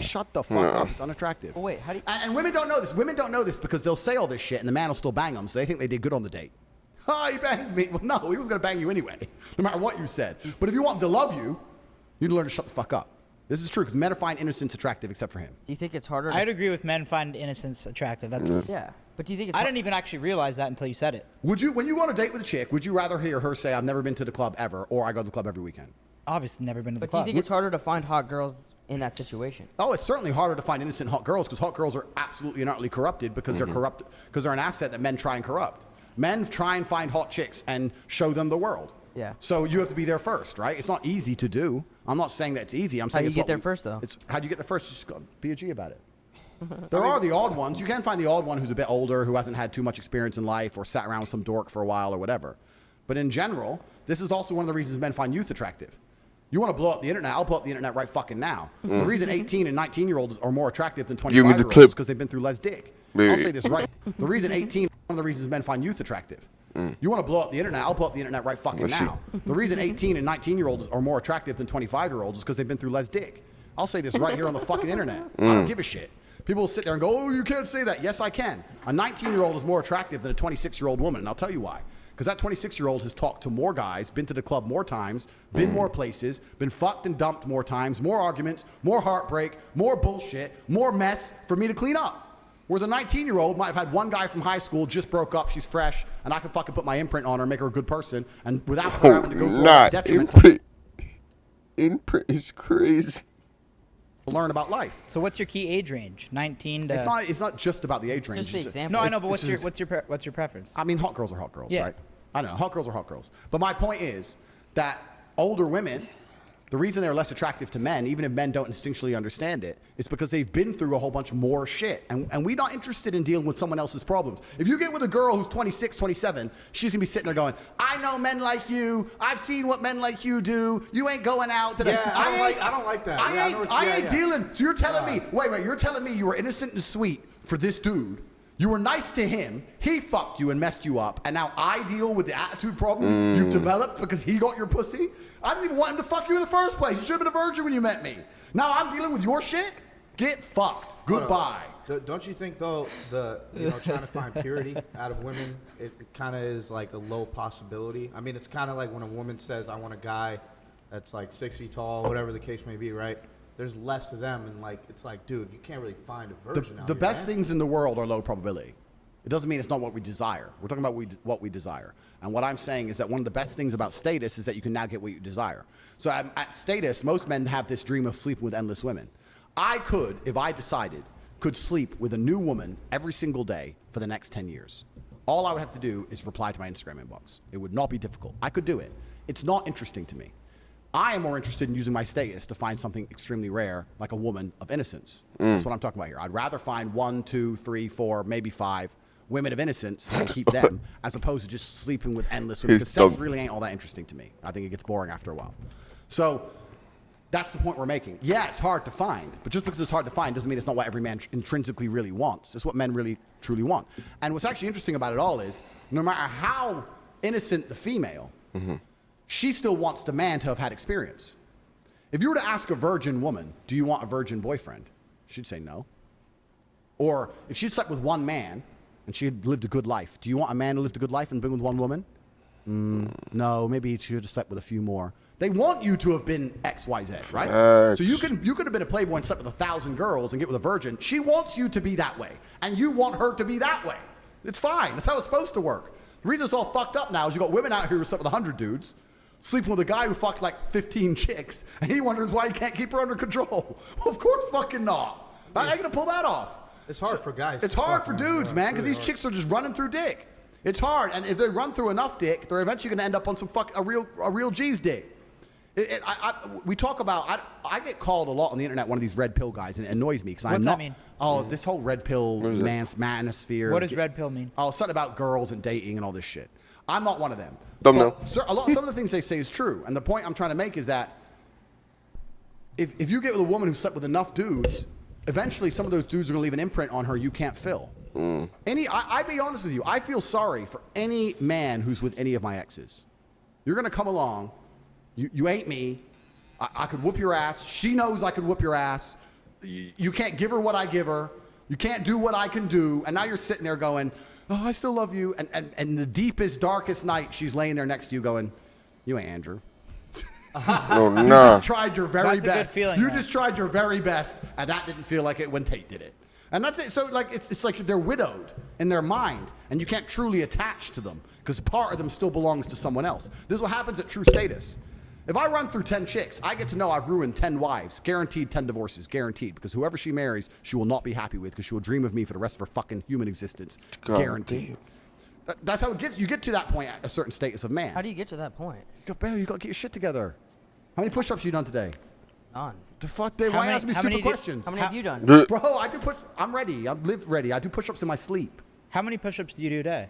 shut the fuck up. It's unattractive. Well, wait, how do you? And women don't know this. Women don't know this because they'll say all this shit and the man will still bang them, so they think they did good on the date. Oh, he banged me. Well, no, he was going to bang you anyway, no matter what you said. But if you want him to love you, You need to learn to shut the fuck up. This is true because men find innocence attractive except for him. Do you think it's harder? I'd agree with men find innocence attractive. That's Yeah, but do you think it's? I didn't even actually realize that until you said it. Would you, when you go on a date with a chick, would you rather hear her say, "I've never been to the club ever," or "I go to the club every weekend"? Obviously, never been to the But do you club. think it's harder to find hot girls in that situation? Oh, it's certainly harder to find innocent hot girls because hot girls are absolutely and utterly corrupted because they're corrupt because they're an asset that men try and corrupt. Men try and find hot chicks and show them the world. Yeah. So you have to be there first, right? It's not easy to do. I'm not saying that it's easy. I'm saying you it's get what there first, though? It's how do you get there first? You just got to be a G about it. There are the odd ones. You can find the odd one who's a bit older, who hasn't had too much experience in life or sat around with some dork for a while or whatever. But in general, this is also one of the reasons men find youth attractive. You want to blow up the internet? I'll blow up the internet right fucking now. The reason 18 and 19-year-olds are more attractive than Give me the 25-year-olds clip. is because they've been through less dick. Baby. I'll say this right. The reason 18, one of the reasons men find youth attractive. You want to blow up the internet? I'll blow up the internet right fucking Let's see. now. The reason 18 and 19-year-olds are more attractive than 25-year-olds is because they've been through less dick. I'll say this right here on the fucking internet. I don't give a shit. People will sit there and go, "Oh, you can't say that." Yes, I can. A 19-year-old is more attractive than a 26-year-old woman, and I'll tell you why. Because that 26-year-old has talked to more guys, been to the club more times, been more places, been fucked and dumped more times, more arguments, more heartbreak, more bullshit, more mess for me to clean up. Whereas a 19-year-old might have had one guy from high school, just broke up, she's fresh, and I can fucking put my imprint on her and make her a good person, and without her having to go through all the detriment Imprint is crazy. to learn about life. So what's your key age range? 19 to. It's not just about the age range. Just the It's- example. No, I know, but it's what's your preference? I mean, hot girls are hot girls, Yeah. right? I don't know. Hot girls are hot girls. But my point is that older women, the reason they're less attractive to men, even if men don't instinctually understand it, is because they've been through a whole bunch more shit. And we're not interested in dealing with someone else's problems. If you get with a girl who's 26, 27, she's going to be sitting there going, "I know men like you. I've seen what men like you do. You ain't going out to the..." Yeah, I don't like that. Yeah, I ain't dealing. So you're telling me, wait, you're telling me you were innocent and sweet for this dude. You were nice to him. He fucked you and messed you up. And now I deal with the attitude problem you've developed because he got your pussy? I didn't even want him to fuck you in the first place. You should have been a virgin when you met me. Now I'm dealing with your shit? Get fucked. Goodbye. Don't you think though trying to find purity out of women, it kind of is like a low possibility? I mean, it's kind of like when a woman says, "I want a guy that's like 6 feet tall," whatever the case may be, right? There's less of them, and like it's like, dude, you can't really find a virgin out The here, best man. things in the world are low probability. It doesn't mean it's not what we desire. We're talking about what we desire. And what I'm saying is that one of the best things about status is that you can now get what you desire. So at status, most men have this dream of sleeping with endless women. I could, if I decided, could sleep with a new woman every single day for the next 10 years. All I would have to do is reply to my Instagram inbox. It would not be difficult. I could do it. It's not interesting to me. I am more interested in using my status to find something extremely rare, like a woman of innocence. That's what I'm talking about here. I'd rather find 1, 2, 3, 4, maybe 5 women of innocence and keep them, as opposed to just sleeping with endless women. Because sex really ain't all that interesting to me. I think it gets boring after a while. So that's the point we're making. Yeah, it's hard to find, but just because it's hard to find doesn't mean it's not what every man intrinsically really wants. It's what men really, truly want. And what's actually interesting about it all is, no matter how innocent the female, she still wants the man to have had experience. If you were to ask a virgin woman, "Do you want a virgin boyfriend?" she'd say no. Or if she slept with one man and she had lived a good life, "Do you want a man who lived a good life and been with one woman?" No, maybe she should have slept with a few more. They want you to have been X, Y, Z, right? So you could have been a playboy and slept with 1,000 girls and get with a virgin. She wants you to be that way, and you want her to be that way. It's fine. That's how it's supposed to work. The reason it's all fucked up now is you got women out here who slept with 100 dudes, sleeping with a guy who fucked like 15 chicks, and he wonders why he can't keep her under control. Well, of course fucking not. How are you going to pull that off? It's hard for guys. It's to hard fuck for women, dudes, yeah, man, it's because really these hard. chicks are just running through dick. It's hard, and if they run through enough dick, they're eventually going to end up on a real G's dick. We talk about. I get called a lot on the internet one of these red pill guys, and it annoys me because I'm What's not. that mean? Oh, this whole red pill manosphere. What does red pill mean? Oh, something about girls and dating and all this shit. I'm not one of them. Don't know. Some of the things they say is true, and the point I'm trying to make is that if you get with a woman who slept with enough dudes, eventually some of those dudes are going to leave an imprint on her you can't fill. I be honest with you, I feel sorry for any man who's with any of my exes. You're going to come along, you ain't me, I could whoop your ass, she knows I could whoop your ass, you can't give her what I give her, you can't do what I can do, and now you're sitting there going, "Oh, I still love you," and the deepest, darkest night, she's laying there next to you going, "You ain't Andrew." No, You nah. just tried your very That's a good best. feeling, You though. just tried your very best, and that didn't feel like it when Tate did it. And that's it. So like it's like they're widowed in their mind, and you can't truly attach to them because part of them still belongs to someone else. This is what happens at true status. If I run through 10 chicks, I get to know I've ruined 10 wives, guaranteed 10 divorces, guaranteed, because whoever she marries, she will not be happy with because she will dream of me for the rest of her fucking human existence, God guaranteed. That's how it gets. You get to that point at a certain status of man. How do you get to that point? You got to get your shit together. How many push-ups you done today? None. The fuck? Why many- ask me how stupid many do- questions? How many have you done? Bro, I do push. I'm ready. I live ready. I do push-ups in my sleep. How many push-ups do you do a day?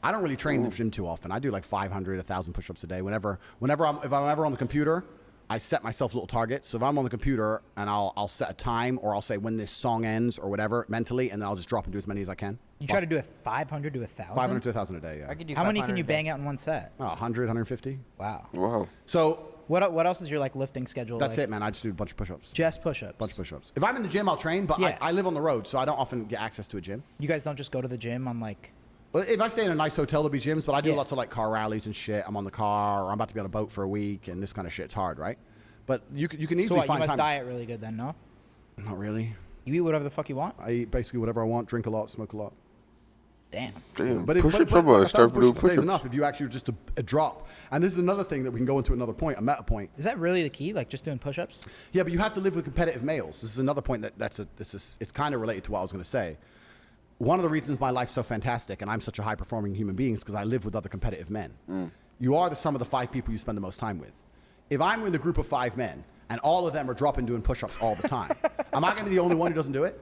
I don't really train the gym too often. I do like 500, 1,000 push-ups a day. If I'm ever on the computer, I set myself little targets. So if I'm on the computer and I'll set a time, or I'll say when this song ends or whatever mentally, and then I'll just drop and do as many as I can. You try to do a 500 to 1,000? 500 to 1,000 a day. Yeah. I could do How many 500 can you a day. bang out in one set? 100, 150. Wow. Wow. So What else is your like lifting schedule? that's like? it, man. I just do a bunch of push-ups. Just push-ups. Bunch of push-ups. If I'm in the gym, I'll train, but Yeah. I live on the road, so I don't often get access to a gym. You guys don't just go to the gym on like. Well, if I stay in a nice hotel, there'll be gyms, but I do Yeah. lots of like car rallies and shit. I'm on the car, or I'm about to be on a boat for a week, and this kind of shit's hard, right? But you can So easily what, you find must time. diet really good then, no? Not really. You eat whatever the fuck you want? I eat basically whatever I want, drink a lot, smoke a lot. Damn. Damn. But if Push-ups, but I'm gonna start doing push-ups a day is push-ups. enough if you actually just a drop. And this is another thing that we can go into another point, a meta point. Is that really the key? Like just doing push-ups? Yeah, but you have to live with competitive males. This is another point it's kind of related to what I was going to say. One of the reasons my life's so fantastic and I'm such a high-performing human being is because I live with other competitive men. You are the sum of the 5 people you spend the most time with. If I'm in a group of 5 men and all of them are dropping doing push-ups all the time, am I going to be the only one who doesn't do it?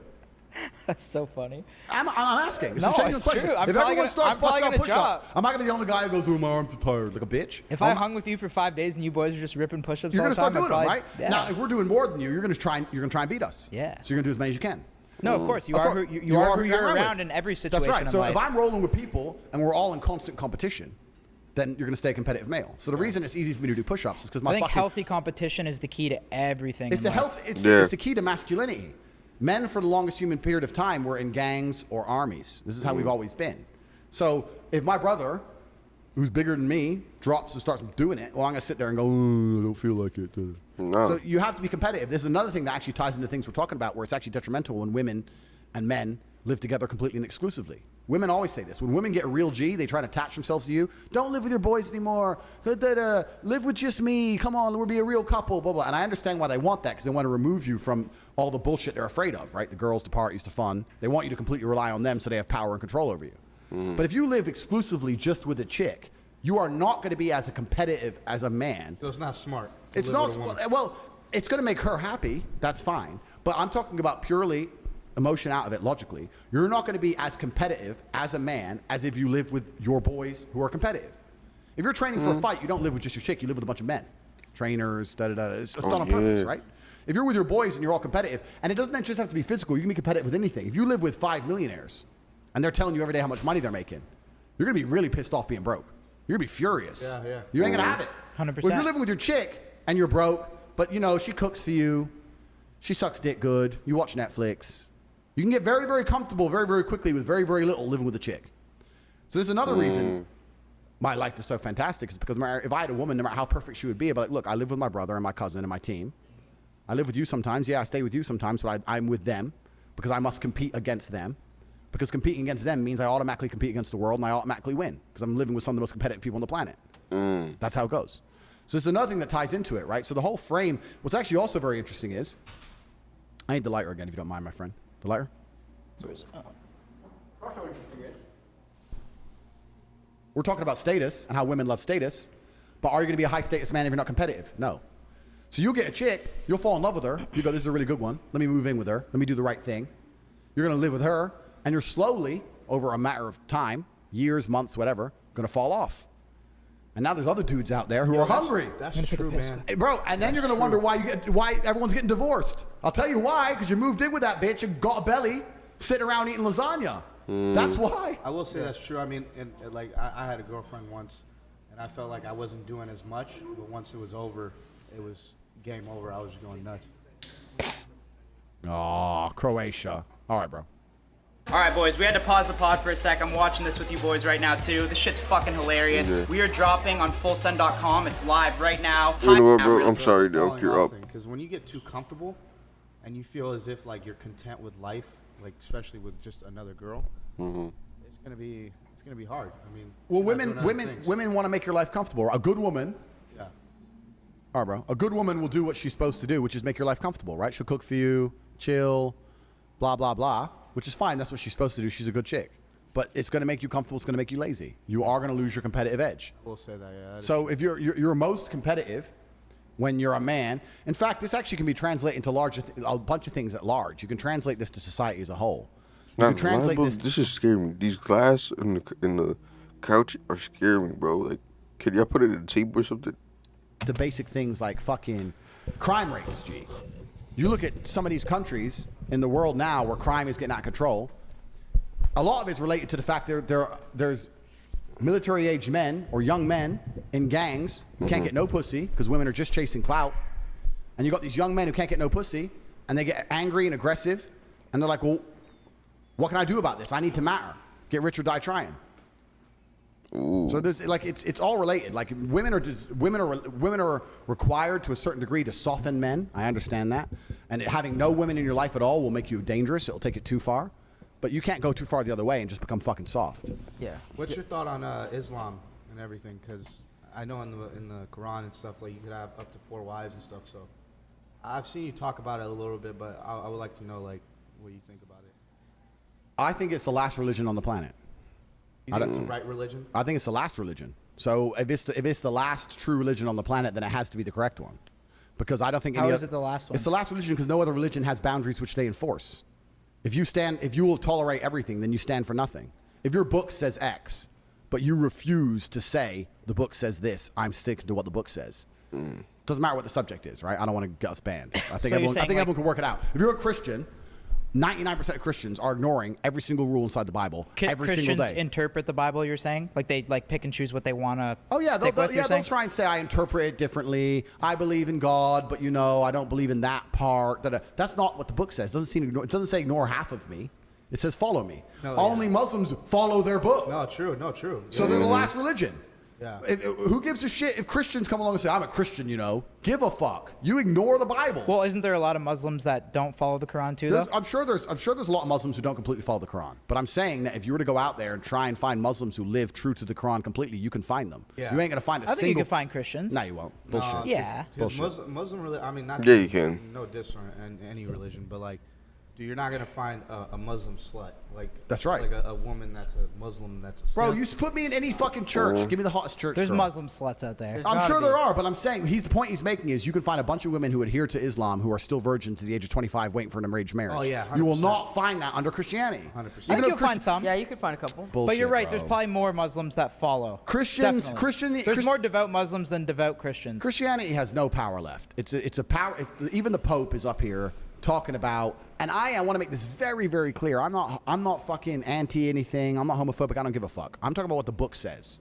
That's so funny. I'm asking. It's No, a genuine it's question. true. I'm If probably everyone gonna- starts I'm probably busting out gonna push-ups, drop. am I going to be the only guy who goes, "Oh, my arms are tired," like a bitch? If I hung with you for 5 days and you boys are just ripping push-ups You're all going the to start time, doing I'd them, probably- right? Yeah. Now, if we're doing more than you, you're going to try and beat us. Yeah. So you're going to do as many as you can. No, of course. You Of are course. who you are who hang you're with. around in every situation. That's right. in So life. if I'm rolling with people and we're all in constant competition, then you're going to stay a competitive male. So the reason it's easy for me to do push-ups is because my I think fucking healthy competition is the key to everything. it's in the life. health. It's, Yeah. it's the key to masculinity. Men, for the longest human period of time, were in gangs or armies. This is how we've always been. So if my brother, who's bigger than me, drops and starts doing it, well, I'm going to sit there and go, "Oh, I don't feel like it." No. So you have to be competitive. There's another thing that actually ties into things we're talking about, where it's actually detrimental when women and men live together completely and exclusively. Women always say this. When women get a real G, they try to attach themselves to you. Don't live with your boys anymore. Live with just me. Come on, we'll be a real couple, blah, blah. And I understand why they want that, because they want to remove you from all the bullshit they're afraid of, right? The girls, the parties, the fun. They want you to completely rely on them so they have power and control over you. But if you live exclusively just with a chick, you are not going to be as competitive as a man. So it's not smart. to It's live not, with a woman. well, it's going to make her happy. That's fine. But I'm talking about purely emotion out of it logically. You're not going to be as competitive as a man as if you live with your boys who are competitive. If you're training for a fight, you don't live with just your chick. You live with a bunch of men, trainers, da-da-da. It's done on purpose, right? If you're with your boys and you're all competitive, and it doesn't just have to be physical, you can be competitive with anything. If you live with 5 millionaires and they're telling you every day how much money they're making, you're going to be really pissed off being broke. You're going to be furious. Yeah, yeah. You ain't going to have it. 100%. When you're living with your chick and you're broke, but you know, she cooks for you, she sucks dick good, you watch Netflix, you can get very, very comfortable very, very quickly with very, very little living with a chick. So there's another reason my life is so fantastic, is because if I had a woman, no matter how perfect she would be, I'd be like, look, I live with my brother and my cousin and my team. I live with you sometimes. Yeah, I stay with you sometimes, but I'm with them because I must compete against them. Because competing against them means I automatically compete against the world and I automatically win because I'm living with some of the most competitive people on the planet. That's how it goes. So it's another thing that ties into it, right? So the whole frame, what's actually also very interesting is, I need the lighter again if you don't mind, my friend. The lighter? We're talking about status and how women love status, but are you going to be a high status man if you're not competitive? No. So you'll get a chick, you'll fall in love with her, you go, this is a really good one, let me move in with her, let me do the right thing. You're going to live with her, and you're slowly, over a matter of time, years, months, whatever, going to fall off. And now there's other dudes out there who are hungry. That's true, man. Hey, bro, and then you're going to wonder why everyone's getting divorced. I'll tell you why, because you moved in with that bitch and got a belly, sitting around eating lasagna. That's why. I will say that's true. I mean, like I had a girlfriend once, and I felt like I wasn't doing as much. But once it was over, it was game over. I was just going nuts. Oh, Croatia. All right, bro. All right, boys, we had to pause the pod for a sec. I'm watching this with you boys right now, too. This shit's fucking hilarious. Yeah. We are dropping on fullsend.com. It's live right now. You know what, bro? I'm sorry, Doc. You're up. Because when you get too comfortable and you feel as if like you're content with life, like especially with just another girl, it's gonna be hard. I mean, Well, you're not doing other things. women want to make your life comfortable. A good woman, Yeah. all right, bro. A good woman will do what she's supposed to do, which is make your life comfortable, right? She'll cook for you, chill, blah blah blah, which is fine. That's what she's supposed to do. She's a good chick. But it's going to make you comfortable. It's going to make you lazy. You are going to lose your competitive edge. We'll say that. Yeah. So if you're most competitive when you're a man. In fact, this actually can be translated into a bunch of things at large. You can translate this to society as a whole. You can translate This is scaring me. These glass in the couch are scaring me, bro. Like, could y'all put it in the table or something? to basic things like fucking crime rates, G. You look at some of these countries in the world now where crime is getting out of control. A lot of it's related to the fact there's military-age men or young men in gangs who can't get no pussy because women are just chasing clout. And you got these young men who can't get no pussy, and they get angry and aggressive, and they're like, well, what can I do about this? I need to matter. Get rich or die trying. Ooh. So there's like it's all related. Like women are required to a certain degree to soften men. I understand that, and having no women in your life at all will make you dangerous. It'll take it too far, but you can't go too far the other way and just become fucking soft. Yeah. What's your thought on Islam and everything? Because I know in the Quran and stuff, like you could have up to 4 wives and stuff. So I've seen you talk about it a little bit, but I would like to know like what you think about it. I think it's the last religion on the planet. You think it's the right religion? I think it's the last religion. So if it's the last true religion on the planet, then it has to be the correct one, because I don't think How any is it the last one? It's the last religion because no other religion has boundaries which they enforce. If you will tolerate everything, then you stand for nothing. If your book says X, but you refuse to say the book says this, I'm sticking to what the book says. Doesn't matter what the subject is, right? I don't want to get us banned. I think everyone can work it out. If you're a Christian, 99% of Christians are ignoring every single rule inside the Bible every single day. Christians interpret the Bible, you're saying? Like they pick and choose what they want to stick with, they'll try and say, I interpret it differently. I believe in God, but I don't believe in that part. That's not what the book says. It doesn't say ignore half of me. It says follow me. Only Muslims follow their book. No, true. So they're the last religion. Yeah. Who gives a shit if Christians come along and say, I'm a Christian, Give a fuck. You ignore the Bible. Well, isn't there a lot of Muslims that don't follow the Quran too, though? I'm sure there's a lot of Muslims who don't completely follow the Quran. But I'm saying that if you were to go out there and try and find Muslims who live true to the Quran completely, you can find them. Yeah. You ain't going to find a I single... think you can find Christians. No, you won't. Bullshit. Yeah. Muslim really, I mean, not Yeah, you can. No diss on any religion, but like, dude, you're not gonna find a Muslim slut. Like That's right. Like a woman that's a Muslim that's a Bro, slut. you put me in any fucking church. Give me the hottest church. There's girl. Muslim sluts out there. There's I'm gotta sure be. there are, but I'm saying the point he's making is you can find a bunch of women who adhere to Islam who are still virgins to the age of 25 waiting for an arranged marriage. Oh, yeah, You will 100%. not find that under Christianity. 100%. I think you'll find some. Yeah, you could find a couple. Bullshit, But you're right. bro. There's probably more Muslims that follow. Christians- There's more devout Muslims than devout Christians. Christianity has no power left. It's a power. Even the Pope is up here talking about, and I want to make this very, very clear. I'm not fucking anti anything. I'm not homophobic. I don't give a fuck. I'm talking about what the book says.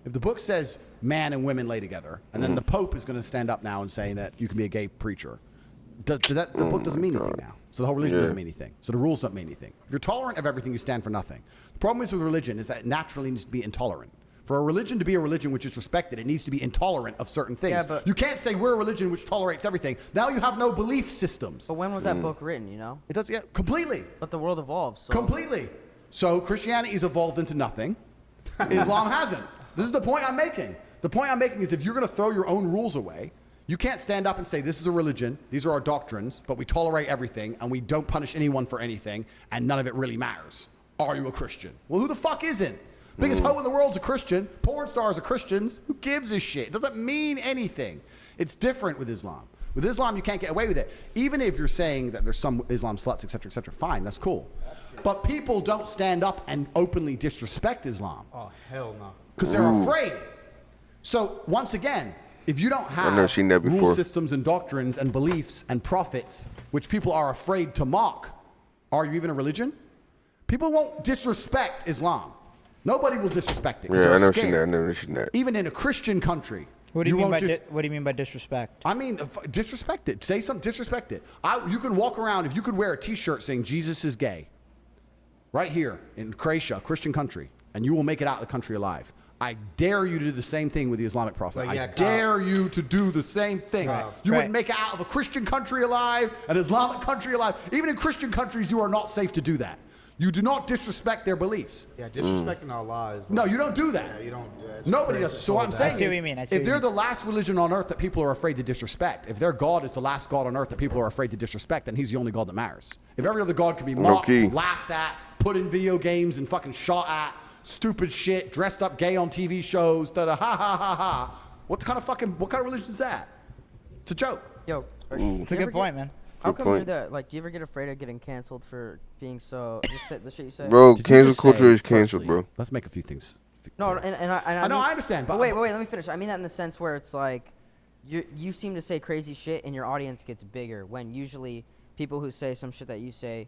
If the book says man and women lay together, and then the Pope is going to stand up now and say that you can be a gay preacher, the book doesn't mean anything now. So the whole religion doesn't mean anything. So the rules don't mean anything. If you're tolerant of everything, you stand for nothing. The problem is with religion is that it naturally needs to be intolerant. For a religion to be a religion which is respected, it needs to be intolerant of certain things. Yeah, but- you can't say we're a religion which tolerates everything. Now you have no belief systems. But when was that book written, It does, completely. But the world evolves. So. Completely. So Christianity's evolved into nothing. Islam hasn't. This is the point I'm making. The point I'm making is if you're going to throw your own rules away, you can't stand up and say this is a religion, these are our doctrines, but we tolerate everything and we don't punish anyone for anything and none of it really matters. Are you a Christian? Well, who the fuck isn't? Biggest hoe in the world's a Christian. Porn stars are Christians. Who gives a shit? It doesn't mean anything. It's different with Islam. With Islam, you can't get away with it. Even if you're saying that there's some Islam sluts, etc., fine, that's cool. But people don't stand up and openly disrespect Islam Oh hell no. because they're afraid. So once again, if you don't have never seen that rule before. systems and doctrines and beliefs and prophets, which people are afraid to mock, are you even a religion? People won't disrespect Islam. Nobody will disrespect it. 'Cause Yeah, they're I never scared. seen that. Even in a Christian country. What do you mean won't by what do you mean by disrespect? I mean, disrespect it. Say something, disrespect it. You can walk around, if you could wear a t-shirt saying Jesus is gay, right here in Croatia, a Christian country, and you will make it out of the country alive. I dare you to do the same thing with the Islamic Prophet. But yeah, I Kyle. dare you to do the same thing. You wouldn't make it out of a Christian country alive, an Islamic country alive. Even in Christian countries, you are not safe to do that. You do not disrespect their beliefs. Yeah, disrespecting our laws. No, you don't do that. Yeah, you don't. It's Nobody crazy. does. So what I'm saying see what is, you mean. I see if what you they're mean. the last religion on earth that people are afraid to disrespect, if their God is the last God on earth that people are afraid to disrespect, then he's the only God that matters. If every other God can be mocked, Okay. laughed at, put in video games, and fucking shot at, stupid shit, dressed up gay on TV shows, ha ha ha ha. What kind of religion is that? It's a joke. Yo, It's a good point, man. How Good come point. you're the like? Do you ever get afraid of getting canceled for being so the shit you say? Bro, Did you cancel just culture say, is canceled, firstly, bro. Let's make a few things. No, and I know, mean- I understand, but- wait, let me finish. I mean that in the sense where it's like, you seem to say crazy shit and your audience gets bigger when usually people who say some shit that you say,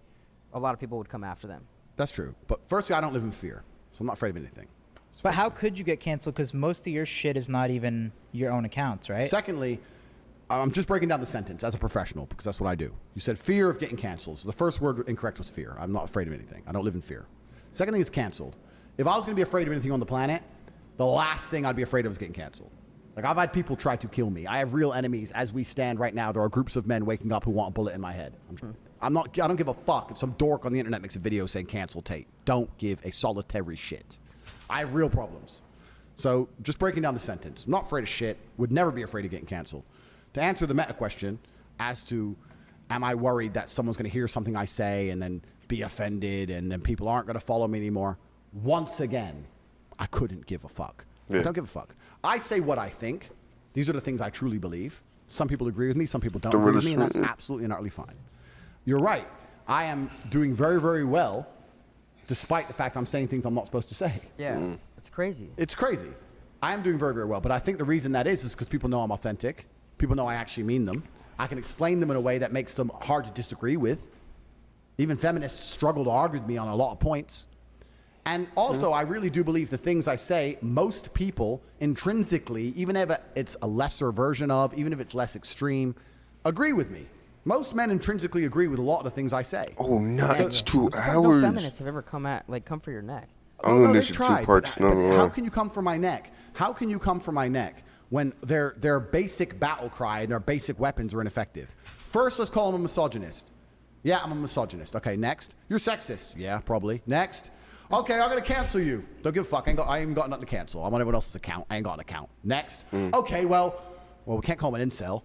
a lot of people would come after them. That's true. But firstly, I don't live in fear, so I'm not afraid of anything. But how could you get canceled? Because most of your shit is not even your own accounts, right? Secondly, I'm just breaking down the sentence as a professional because that's what I do. You said fear of getting canceled. So the first word incorrect was fear. I'm not afraid of anything. I don't live in fear. Second thing is canceled. If I was going to be afraid of anything on the planet, the last thing I'd be afraid of is getting canceled. Like, I've had people try to kill me. I have real enemies as we stand right now. There are groups of men waking up who want a bullet in my head. I don't give a fuck if some dork on the internet makes a video saying cancel Tate. Don't give a solitary shit. I have real problems. So just breaking down the sentence. I'm not afraid of shit. Would never be afraid of getting canceled. To answer the meta question as to am I worried that someone's going to hear something I say and then be offended and then people aren't going to follow me anymore, once again, I couldn't give a fuck. Yeah. I don't give a fuck. I say what I think. These are the things I truly believe. Some people agree with me. Some people don't agree with me, and that's absolutely and utterly fine. You're right. I am doing very, very well despite the fact I'm saying things I'm not supposed to say. Yeah, it's crazy. It's crazy. I am doing very, very well, but I think the reason that is because people know I'm authentic. People know I actually mean them. I can explain them in a way that makes them hard to disagree with. Even feminists struggle to argue with me on a lot of points. And also, I really do believe the things I say, most people intrinsically, even if it's a lesser version of, even if it's less extreme, agree with me. Most men intrinsically agree with a lot of the things I say. Oh, nice. 2 No hours. feminists have ever come for your neck. I'm gonna they've listen to tried, parts. but No. how can you come for my neck? How can you come for my neck when their basic battle cry and their basic weapons are ineffective? First, let's call them a misogynist. Yeah, I'm a misogynist. Okay, next. You're sexist. Yeah, probably. Next. Okay, I'm going to cancel you. Don't give a fuck. I ain't even got nothing to cancel. I'm on everyone else's account. I ain't got an account. Next. Okay, well, we can't call him an incel.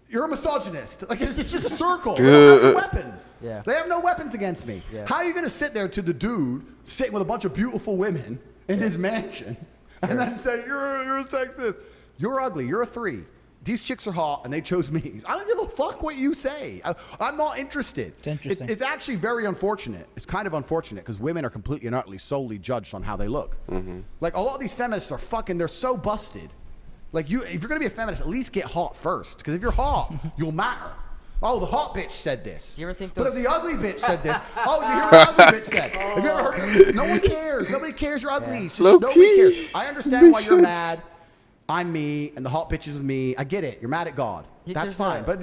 You're a misogynist. Like, it's just a circle. They don't have weapons. Yeah. They have no weapons against me. Yeah. How are you going to sit there to the dude sitting with a bunch of beautiful women in his mansion and then say, you're a sexist? You're ugly. You're a 3. These chicks are hot, and they chose me. I don't give a fuck what you say. I'm not interested. It's interesting. It's actually very unfortunate. It's kind of unfortunate because women are completely and utterly solely judged on how they look. Like, a lot of these feminists are fucking, they're so busted. Like, if you're going to be a feminist, at least get hot first. Because if you're hot, you'll matter. Oh, the hot bitch said this. You ever think But if those- the ugly bitch said this, oh, you hear what the ugly bitch said? Have you ever heard? No one cares. Nobody cares you're ugly. It's just Low nobody key. cares. I understand why Makes you're sense. mad. I'm me, and the hot bitch is with me. I get it. You're mad at God. That's There's fine. a- But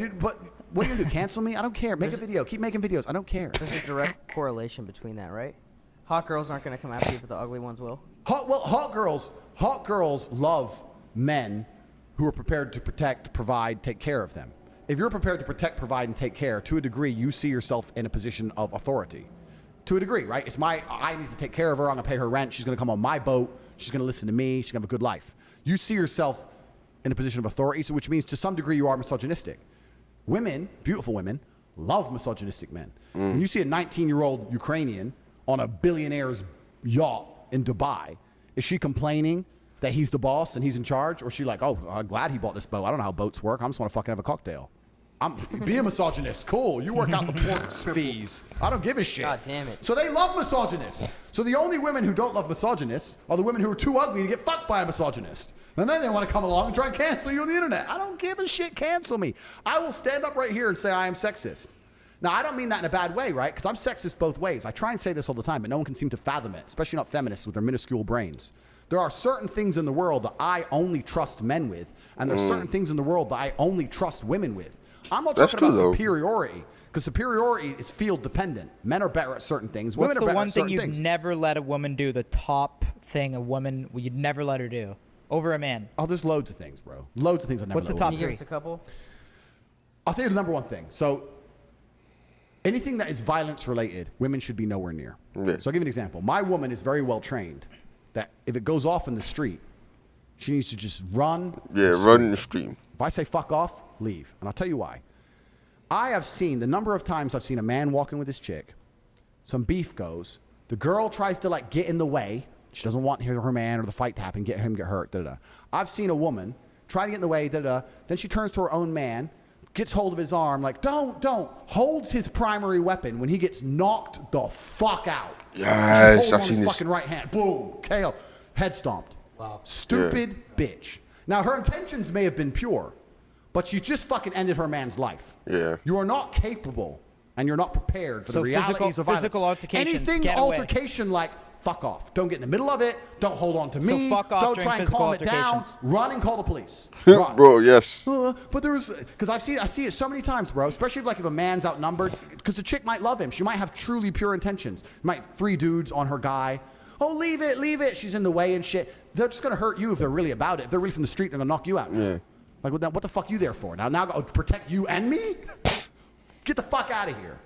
what are you going to do? Cancel me? I don't care. Make a video. Keep making videos. I don't care. There's a direct correlation between that, right? Hot girls aren't going to come after you, but the ugly ones will. Hot girls love men who are prepared to protect, provide, take care of them. If you're prepared to protect, provide, and take care, to a degree, you see yourself in a position of authority. To a degree, right? I need to take care of her. I'm going to pay her rent. She's going to come on my boat. She's going to listen to me. She's going to have a good life. You see yourself in a position of authority, so which means to some degree you are misogynistic. Women, beautiful women, love misogynistic men. When you see a 19-year-old Ukrainian on a billionaire's yacht in Dubai, is she complaining that he's the boss and he's in charge? Or is she like, oh, I'm glad he bought this boat. I don't know how boats work. I just want to fucking have a cocktail. Be a misogynist. Cool. You work out the port fees. I don't give a shit. God damn it. So they love misogynists. So the only women who don't love misogynists are the women who are too ugly to get fucked by a misogynist. And then they want to come along and try and cancel you on the internet. I don't give a shit. Cancel me. I will stand up right here and say I am sexist. Now, I don't mean that in a bad way, right? Because I'm sexist both ways. I try and say this all the time, but no one can seem to fathom it, especially not feminists with their minuscule brains. There are certain things in the world that I only trust men with, and there's certain things in the world that I only trust women with. I'm not That's talking about true, though. superiority, because superiority is field dependent. Men are better at certain things. What's Women the are better one at thing certain you'd things. never let a woman do? The top thing a woman you'd never let her do over a man. Oh, there's loads of things, bro. Loads of things I never What's let the top women Can you do. give us a couple? I'll tell you the number one thing. So anything that is violence related, women should be nowhere near. Yeah. So I'll give you an example. My woman is very well trained that if it goes off in the street, she needs to just run. Yeah, run in the stream. If I say fuck off, leave. And I'll tell you why. I have seen the number of times I've seen a man walking with his chick, some beef goes, the girl tries to like get in the way. She doesn't want her man or the fight to happen, get hurt, da-da-da. I've seen a woman try to get in the way, da-da-da. Then she turns to her own man, gets hold of his arm, like, don't, holds his primary weapon when he gets knocked the fuck out. Yes, She's I've holding on seen his this. fucking right hand. Boom, KO. Head stomped. Wow. Stupid bitch. Now, her intentions may have been pure, but she just fucking ended her man's life. Yeah. You are not capable and you're not prepared for So the realities of violence. physical altercations, Anything get away. altercation like, fuck off. Don't get in the middle of it. Don't hold on to So me. fuck off Don't during try and physical calm it down. altercations. Run and call the police. Run. Bro, yes. But there was, because I see it so many times, bro. Especially if a man's outnumbered, because the chick might love him. She might have truly pure intentions. Might 3 dudes on her guy. Oh, leave it. She's in the way and shit. They're just gonna hurt you if they're really about it. If they're really from the street, they're gonna knock you out. Yeah. Like, what the fuck you there for? Now I gotta protect you and me? Get the fuck out of here.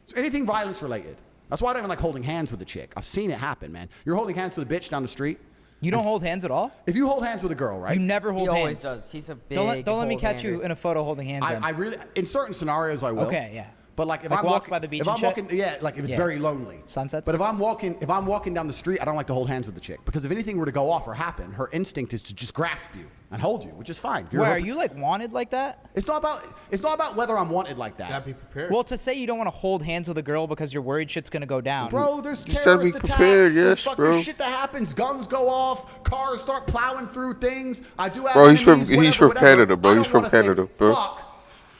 So anything violence related. That's why I don't even like holding hands with a chick. I've seen it happen, man. You're holding hands with a bitch down the street. You don't hold hands at all? If you hold hands with a girl, right? You never hold He hands. always does. He's a big. Don't let me catch hold-hander. you in a photo holding hands. then. I really, in certain scenarios, I will. Okay, yeah. But like if Like I'm walks walking by the beach if and I'm shit? walking, yeah, like if it's Yeah. very lonely. Sunsets? But if I'm walking down the street, I don't like to hold hands with the chick because if anything were to go off or happen, her instinct is to just grasp you and hold you, which is fine. Where are you like wanted like that? It's not about whether I'm wanted like that. Gotta be prepared. Well, to say you don't want to hold hands with a girl because you're worried shit's gonna go down. Bro, there's You gotta terrorist be attacks. prepared, There's yes, fucking bro. shit that happens. Guns go off. Cars start plowing through things. I do have Bro, he's enemies, from whatever. Canada, bro. I He's don't from wanna think, Canada, bro. Fuck.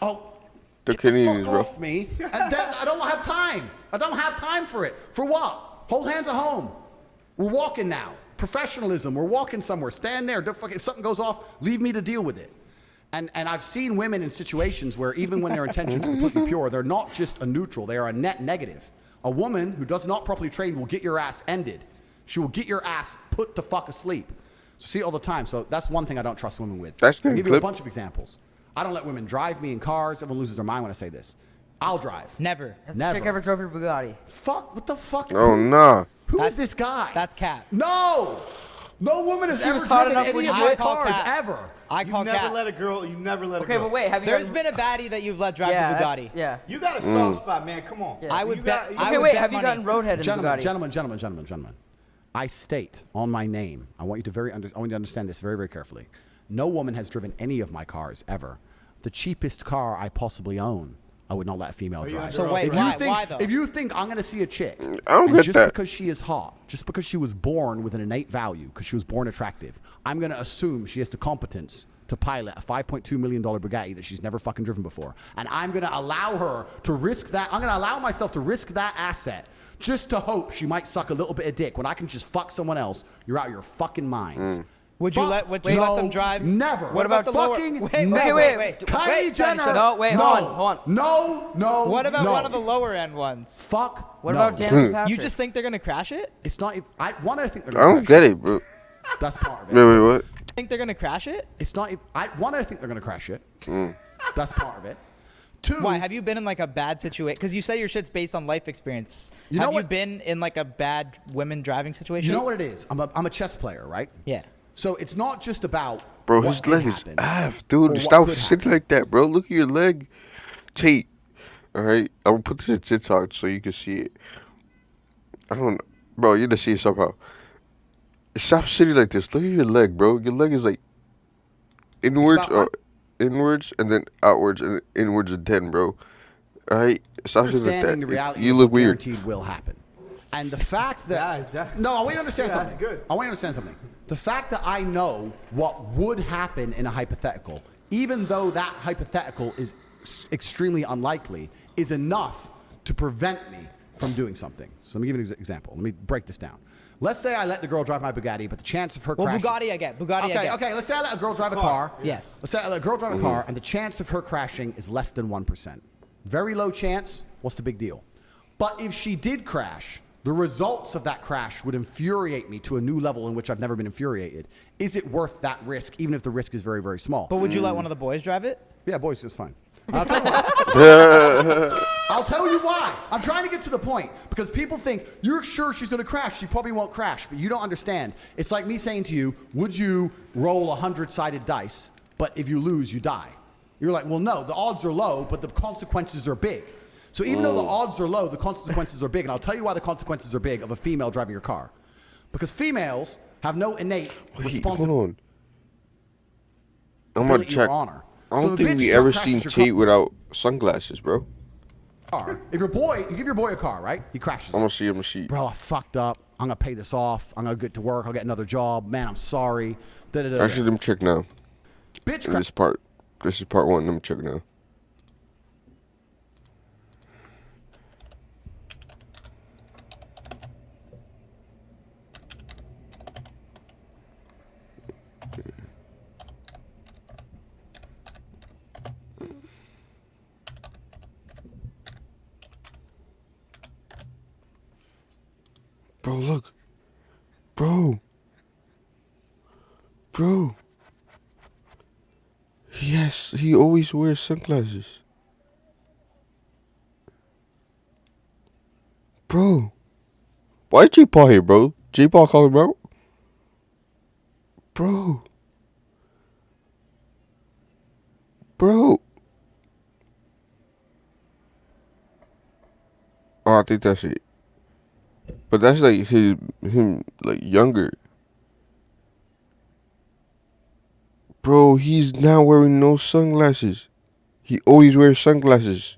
Oh, The get the Canadians, fuck bro. off me. And then I don't have time. I don't have time for it. For what? Hold hands at home. We're walking now. Professionalism. We're walking somewhere. Stand there. Don't fucking, if something goes off, leave me to deal with it. And I've seen women in situations where even when their intentions are completely pure, they're not just a neutral. They are a net negative. A woman who does not properly train will get your ass ended. She will get your ass put the fuck asleep. So see it all the time. So that's one thing I don't trust women with. That's I'll good give you a clip. bunch of examples. I don't let women drive me in cars. Everyone loses their mind when I say this. I'll drive. Never. Has the Never. chick ever drove your Bugatti? Fuck, what the fuck? Oh, nah. Who That's- is this guy? That's Cap. No! No woman has She ever was hot driven enough any when of you my went cars, Cap. ever. I You call never Cap. let a girl. You never let Okay, a girl. but wait, have you There's ever, been a baddie that you've let drive yeah, your that's- Bugatti. Yeah. You got a soft spot, man. Come on. Yeah. I would You bet. got- I Okay, would wait, bet have you money. gotten roadhead in a Gentlemen, Bugatti? gentlemen. I state on my name, I want you to understand this very, very carefully. No woman has driven any of my cars ever. The cheapest car I possibly own, I would not let a female drive. So wait, If why? you think, Why though? If you think I'm going to see a chick, I don't and get just that. because she is hot, just because she was born with an innate value, because she was born attractive, I'm going to assume she has the competence to pilot a $5.2 million Bugatti that she's never fucking driven before. And I'm going to allow her to risk that. I'm going to allow myself to risk that asset just to hope she might suck a little bit of dick when I can just fuck someone else. You're out of your fucking minds. Would you let let them drive? Never. What about the lower? fucking Wait, never. wait. Kylie Wait, Jenner. Sonny, No, wait, no, hold on. No. What about no. one of the lower end ones? Fuck. What no. about Dan Patrick? You just think they're gonna crash it? It's not. I think they're I gonna don't crash get it, bro. That's part of it. Wait, what? Think they're gonna crash it? It's not. I think they're gonna crash it. That's part of it. Two. Why? Have you been in like a bad situation? Because you say your shit's based on life experience. You know have you what? been in like a bad women driving situation? You know what it is? I'm a chess player, right? Yeah. So it's not just about. Bro, what his can leg is happen aft, or dude. what Stop could sitting happen. like that, bro. Look at your leg. Tate. All right? I'm going to put this in TikTok so you can see it. I don't know. Bro, you're going to see it somehow. Stop sitting like this. Look at your leg, bro. Your leg is like inwards, about inwards, and then outwards, and inwards and 10, bro. All right? Stop sitting like Understanding that. the reality You of look what weird. guaranteed will happen. And the fact that Yeah, no, I want you to understand yeah, something. that's good. I want you to understand something. The fact that I know what would happen in a hypothetical, even though that hypothetical is extremely unlikely, is enough to prevent me from doing something. So let me give you an example. Let me break this down. Let's say I let the girl drive my Bugatti, but the chance of her crashing... Bugatti I get. Bugatti I get. Okay, let's say I let a girl drive a car. Yes. Let's say I let a girl drive a car, and the chance of her crashing is less than 1%. Very low chance. What's the big deal? But if she did crash, the results of that crash would infuriate me to a new level in which I've never been infuriated. Is it worth that risk, even if the risk is very, very small? But would you let one of the boys drive it? Yeah, boys, it's fine. I'll tell you why. I'll tell you why. I'm trying to get to the point because people think, you're sure she's going to crash. She probably won't crash, but you don't understand. It's like me saying to you, would you roll 100-sided dice, but if you lose, you die? You're like, well, no, the odds are low, but the consequences are big. So even though the odds are low, the consequences are big. And I'll tell you why the consequences are big of a female driving your car. Because females have no innate responsibility. Hold on. I'm going to check. Honor. I don't think we ever seen Tate without sunglasses, bro. If your boy, you give your boy a car, right? He crashes. I'm gonna see. Bro, I fucked up. I'm gonna pay this off. I'm gonna get to work. I'll get another job. Man, I'm sorry. Actually, let me check now. Bitch, This is part one. Let me check now. Bro, look. Bro. He always wears sunglasses. Bro. Why J-Paul here, bro? J-Paul calling bro? Bro. Oh, I think that's it. But that's like him like younger. Bro, he's now wearing no sunglasses. He always wears sunglasses.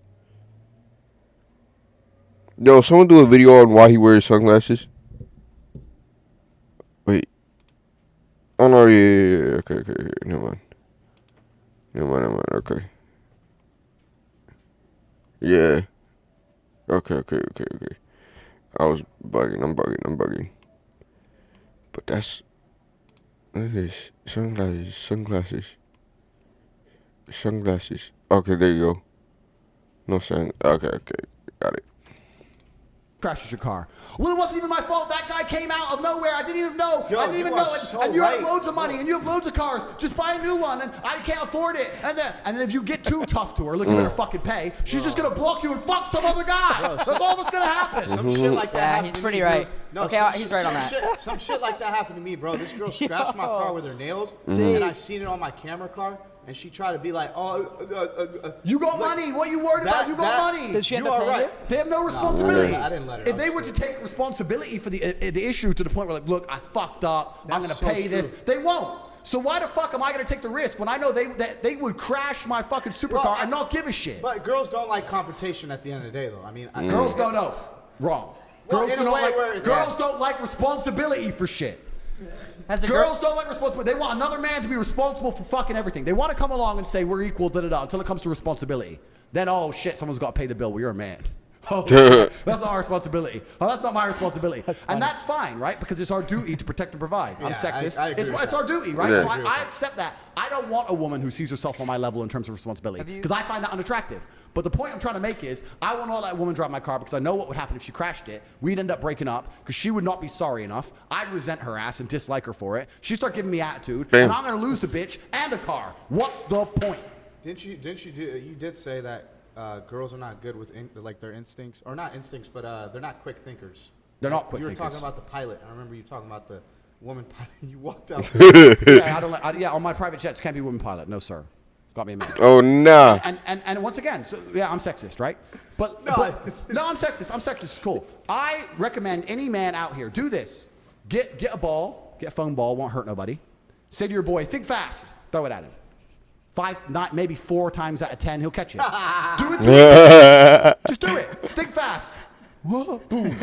Yo, someone do a video on why he wears sunglasses. Wait. Oh no, yeah. Okay. Never mind. Okay. Yeah. Okay. I was bugging. I'm bugging. But that's... What is this? Sunglasses. Okay, there you go. No sun. Okay. Got it. Crashes your car. Well, it wasn't even my fault. That guy came out of nowhere. I didn't even know. Yo, I didn't even know. so and you right. have loads of money, and you have loads of cars. Just buy a new one, and I can't afford it. And then if you get too tough to her, look, you better fucking pay. She's just gonna block you and fuck some other guy. That's all that's gonna happen. Some shit like that Yeah, happened he's to pretty me, right. Bro. No, Okay, he's right on that. Some shit like that happened to me, bro. This girl scratched my car with her nails, and I seen it on my camera car, and she tried to be like, You got money. What you worried about? You got money. Did she end You up are paying right. it? They have no responsibility. I didn't let her. If they were to take responsibility for the issue to the point where, like, look, I fucked up. I'm That's gonna so pay this. true. They won't. So why the fuck am I gonna take the risk when I know they would crash my fucking supercar Well, and not give a shit? But girls don't like confrontation at the end of the day, though. I mean, Girls don't know. Wrong. Well, Girls, in do a not way like, where it's- girls don't like responsibility for shit. Has the Girls don't like responsibility. They want another man to be responsible for fucking everything. They want to come along and say we're equal, until it comes to responsibility. Then, oh shit, someone's got to pay the bill. Well, you're a man. Oh, that's not our responsibility. Oh, that's not my responsibility. And that's fine, right? Because it's our duty to protect and provide. I'm Yeah, sexist. I agree with It's that. our duty, right? Yeah. So I accept that. I don't want a woman who sees herself on my level in terms of responsibility because I find that unattractive. But the point I'm trying to make is I will not let a woman drive my car because I know what would happen if she crashed it. We'd end up breaking up because she would not be sorry enough. I'd resent her ass and dislike her for it. She'd start giving me attitude, Bam. and I'm going to lose the bitch and a car. What's the point? Didn't you did say that girls are not good with like their instincts, or not instincts, but they're not quick thinkers. They're not quick You were thinkers. talking about the pilot. I remember you talking about the woman pilot. You walked out. Yeah, I don't like. On my private jets can't be women pilot. No, sir. Got me a man. Oh, nah. And once again, so yeah, I'm sexist, right? But No, no, I'm sexist. I'm sexist. It's cool. I recommend any man out here do this. Get a ball, get a foam ball, won't hurt nobody. Say to your boy, think fast. Throw it at him. 5, not maybe 4 times out of 10, he'll catch it. Do it. Just do it. Think fast. Whoa, boom.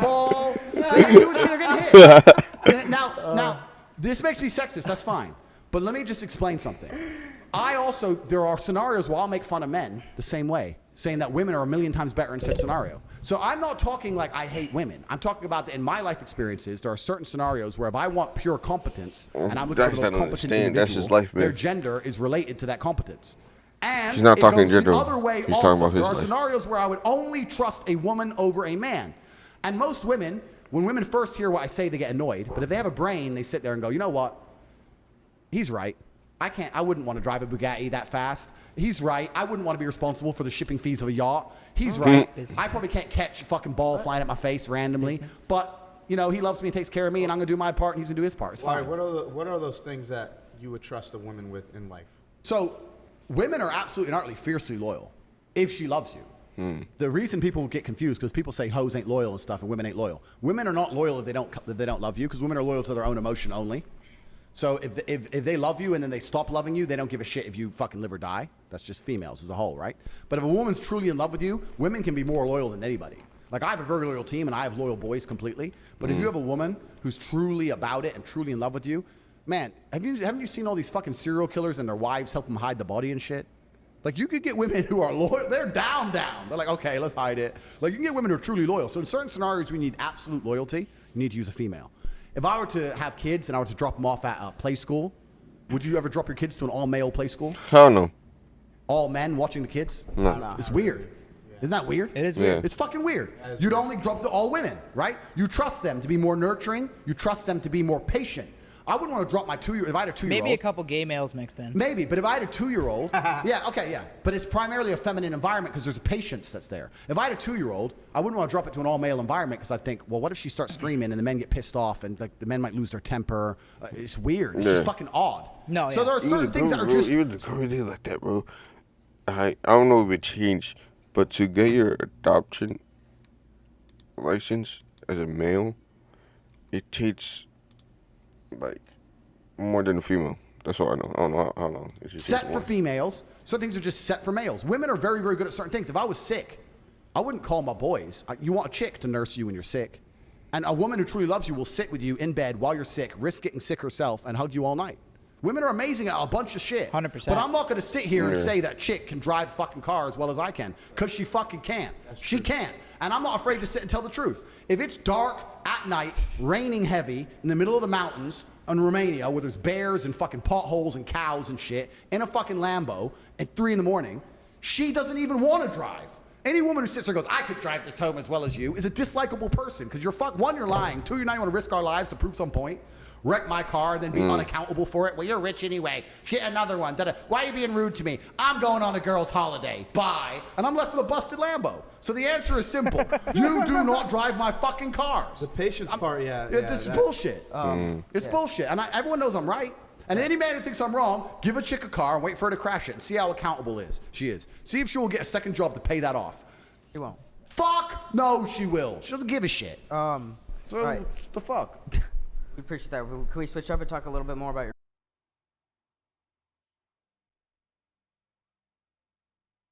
Ball. Do it, you're getting hit. And now, this makes me sexist. That's fine. But let me just explain something. There are scenarios where I'll make fun of men the same way. saying that women are a million times better in said scenario. So I'm not talking like I hate women. I'm talking about that in my life experiences, there are certain scenarios where if I want pure competence and I'm looking for That's those not competent understand. individual, That's his life, man. their gender is related to that competence. And He's not it talking goes gender. the other way He's also. talking about his there are life. scenarios where I would only trust a woman over a man. And most women, when women first hear what I say, they get annoyed. But if they have a brain, they sit there and go, you know what? He's right. I wouldn't want to drive a Bugatti that fast. He's right. I wouldn't want to be responsible for the shipping fees of a yacht. He's right. I probably can't catch a fucking ball flying at my face randomly. But, you know, he loves me and takes care of me, and I'm going to do my part, and he's going to do his part. It's Why, fine. what are those things that you would trust a woman with in life? So, women are absolutely and utterly fiercely loyal if she loves you. The reason people get confused because people say hoes ain't loyal and stuff, and women ain't loyal. Women are not loyal if they don't love you, because women are loyal to their own emotion only. So if they love you and then they stop loving you, they don't give a shit if you fucking live or die. That's just females as a whole, right? But if a woman's truly in love with you, women can be more loyal than anybody. Like, I have a very loyal team and I have loyal boys completely. But if you have a woman who's truly about it and truly in love with you, man, haven't you seen all these fucking serial killers and their wives help them hide the body and shit? Like, you could get women who are loyal. They're down. They're like, okay, let's hide it. Like, you can get women who are truly loyal. So in certain scenarios, we need absolute loyalty. You need to use a female. If I were to have kids and I were to drop them off at a play school, would you ever drop your kids to an all-male play school? Hell no. All men watching the kids? No. It's weird. Isn't that weird? It is weird. Yeah. It's fucking weird. You'd only drop to all women, right? You trust them to be more nurturing. You trust them to be more patient. I wouldn't want to drop my if I had a 2-year-old. Maybe a couple gay males mixed in. Maybe, but if I had a 2-year-old, yeah. But it's primarily a feminine environment because there's a patience that's there. If I had a 2-year-old, I wouldn't want to drop it to an all-male environment because I think, well, what if she starts screaming and the men get pissed off and like the men might lose their temper? It's weird. It's just fucking odd. No, So yeah. there are certain things that are just. Even the current day like that, bro. I don't know if it changed, but to get your adoption license as a male, it takes like more than a female. That's all I know. I don't know how long. It just Set takes for one. females. Some things are just set for males. Women are very, very good at certain things. If I was sick, I wouldn't call my boys. You want a chick to nurse you when you're sick. And a woman who truly loves you will sit with you in bed while you're sick, risk getting sick herself, and hug you all night. Women are amazing at a bunch of shit. 100%. But I'm not going to sit here and say that chick can drive fucking car as well as I can, because she fucking can't. She can't. And I'm not afraid to sit and tell the truth. If it's dark at night, raining heavy, in the middle of the mountains in Romania where there's bears and fucking potholes and cows and shit, in a fucking Lambo at 3 in the morning, she doesn't even want to drive. Any woman who sits there and goes, I could drive this home as well as you, is a dislikable person because one, you're lying. 2, you're not going to risk our lives to prove some point. Wreck my car, then be unaccountable for it. Well, you're rich anyway. Get another one. Da-da. Why are you being rude to me? I'm going on a girl's holiday. Bye. And I'm left with a busted Lambo. So the answer is simple. You do not drive my fucking cars. The patience part, yeah. It's bullshit. It's bullshit. And everyone knows I'm right. And any man who thinks I'm wrong, give a chick a car and wait for her to crash it and see how accountable she is. See if she will get a second job to pay that off. You won't. Fuck no, she will. She doesn't give a shit. So right. the fuck? We appreciate that. Can we switch up and talk a little bit more about your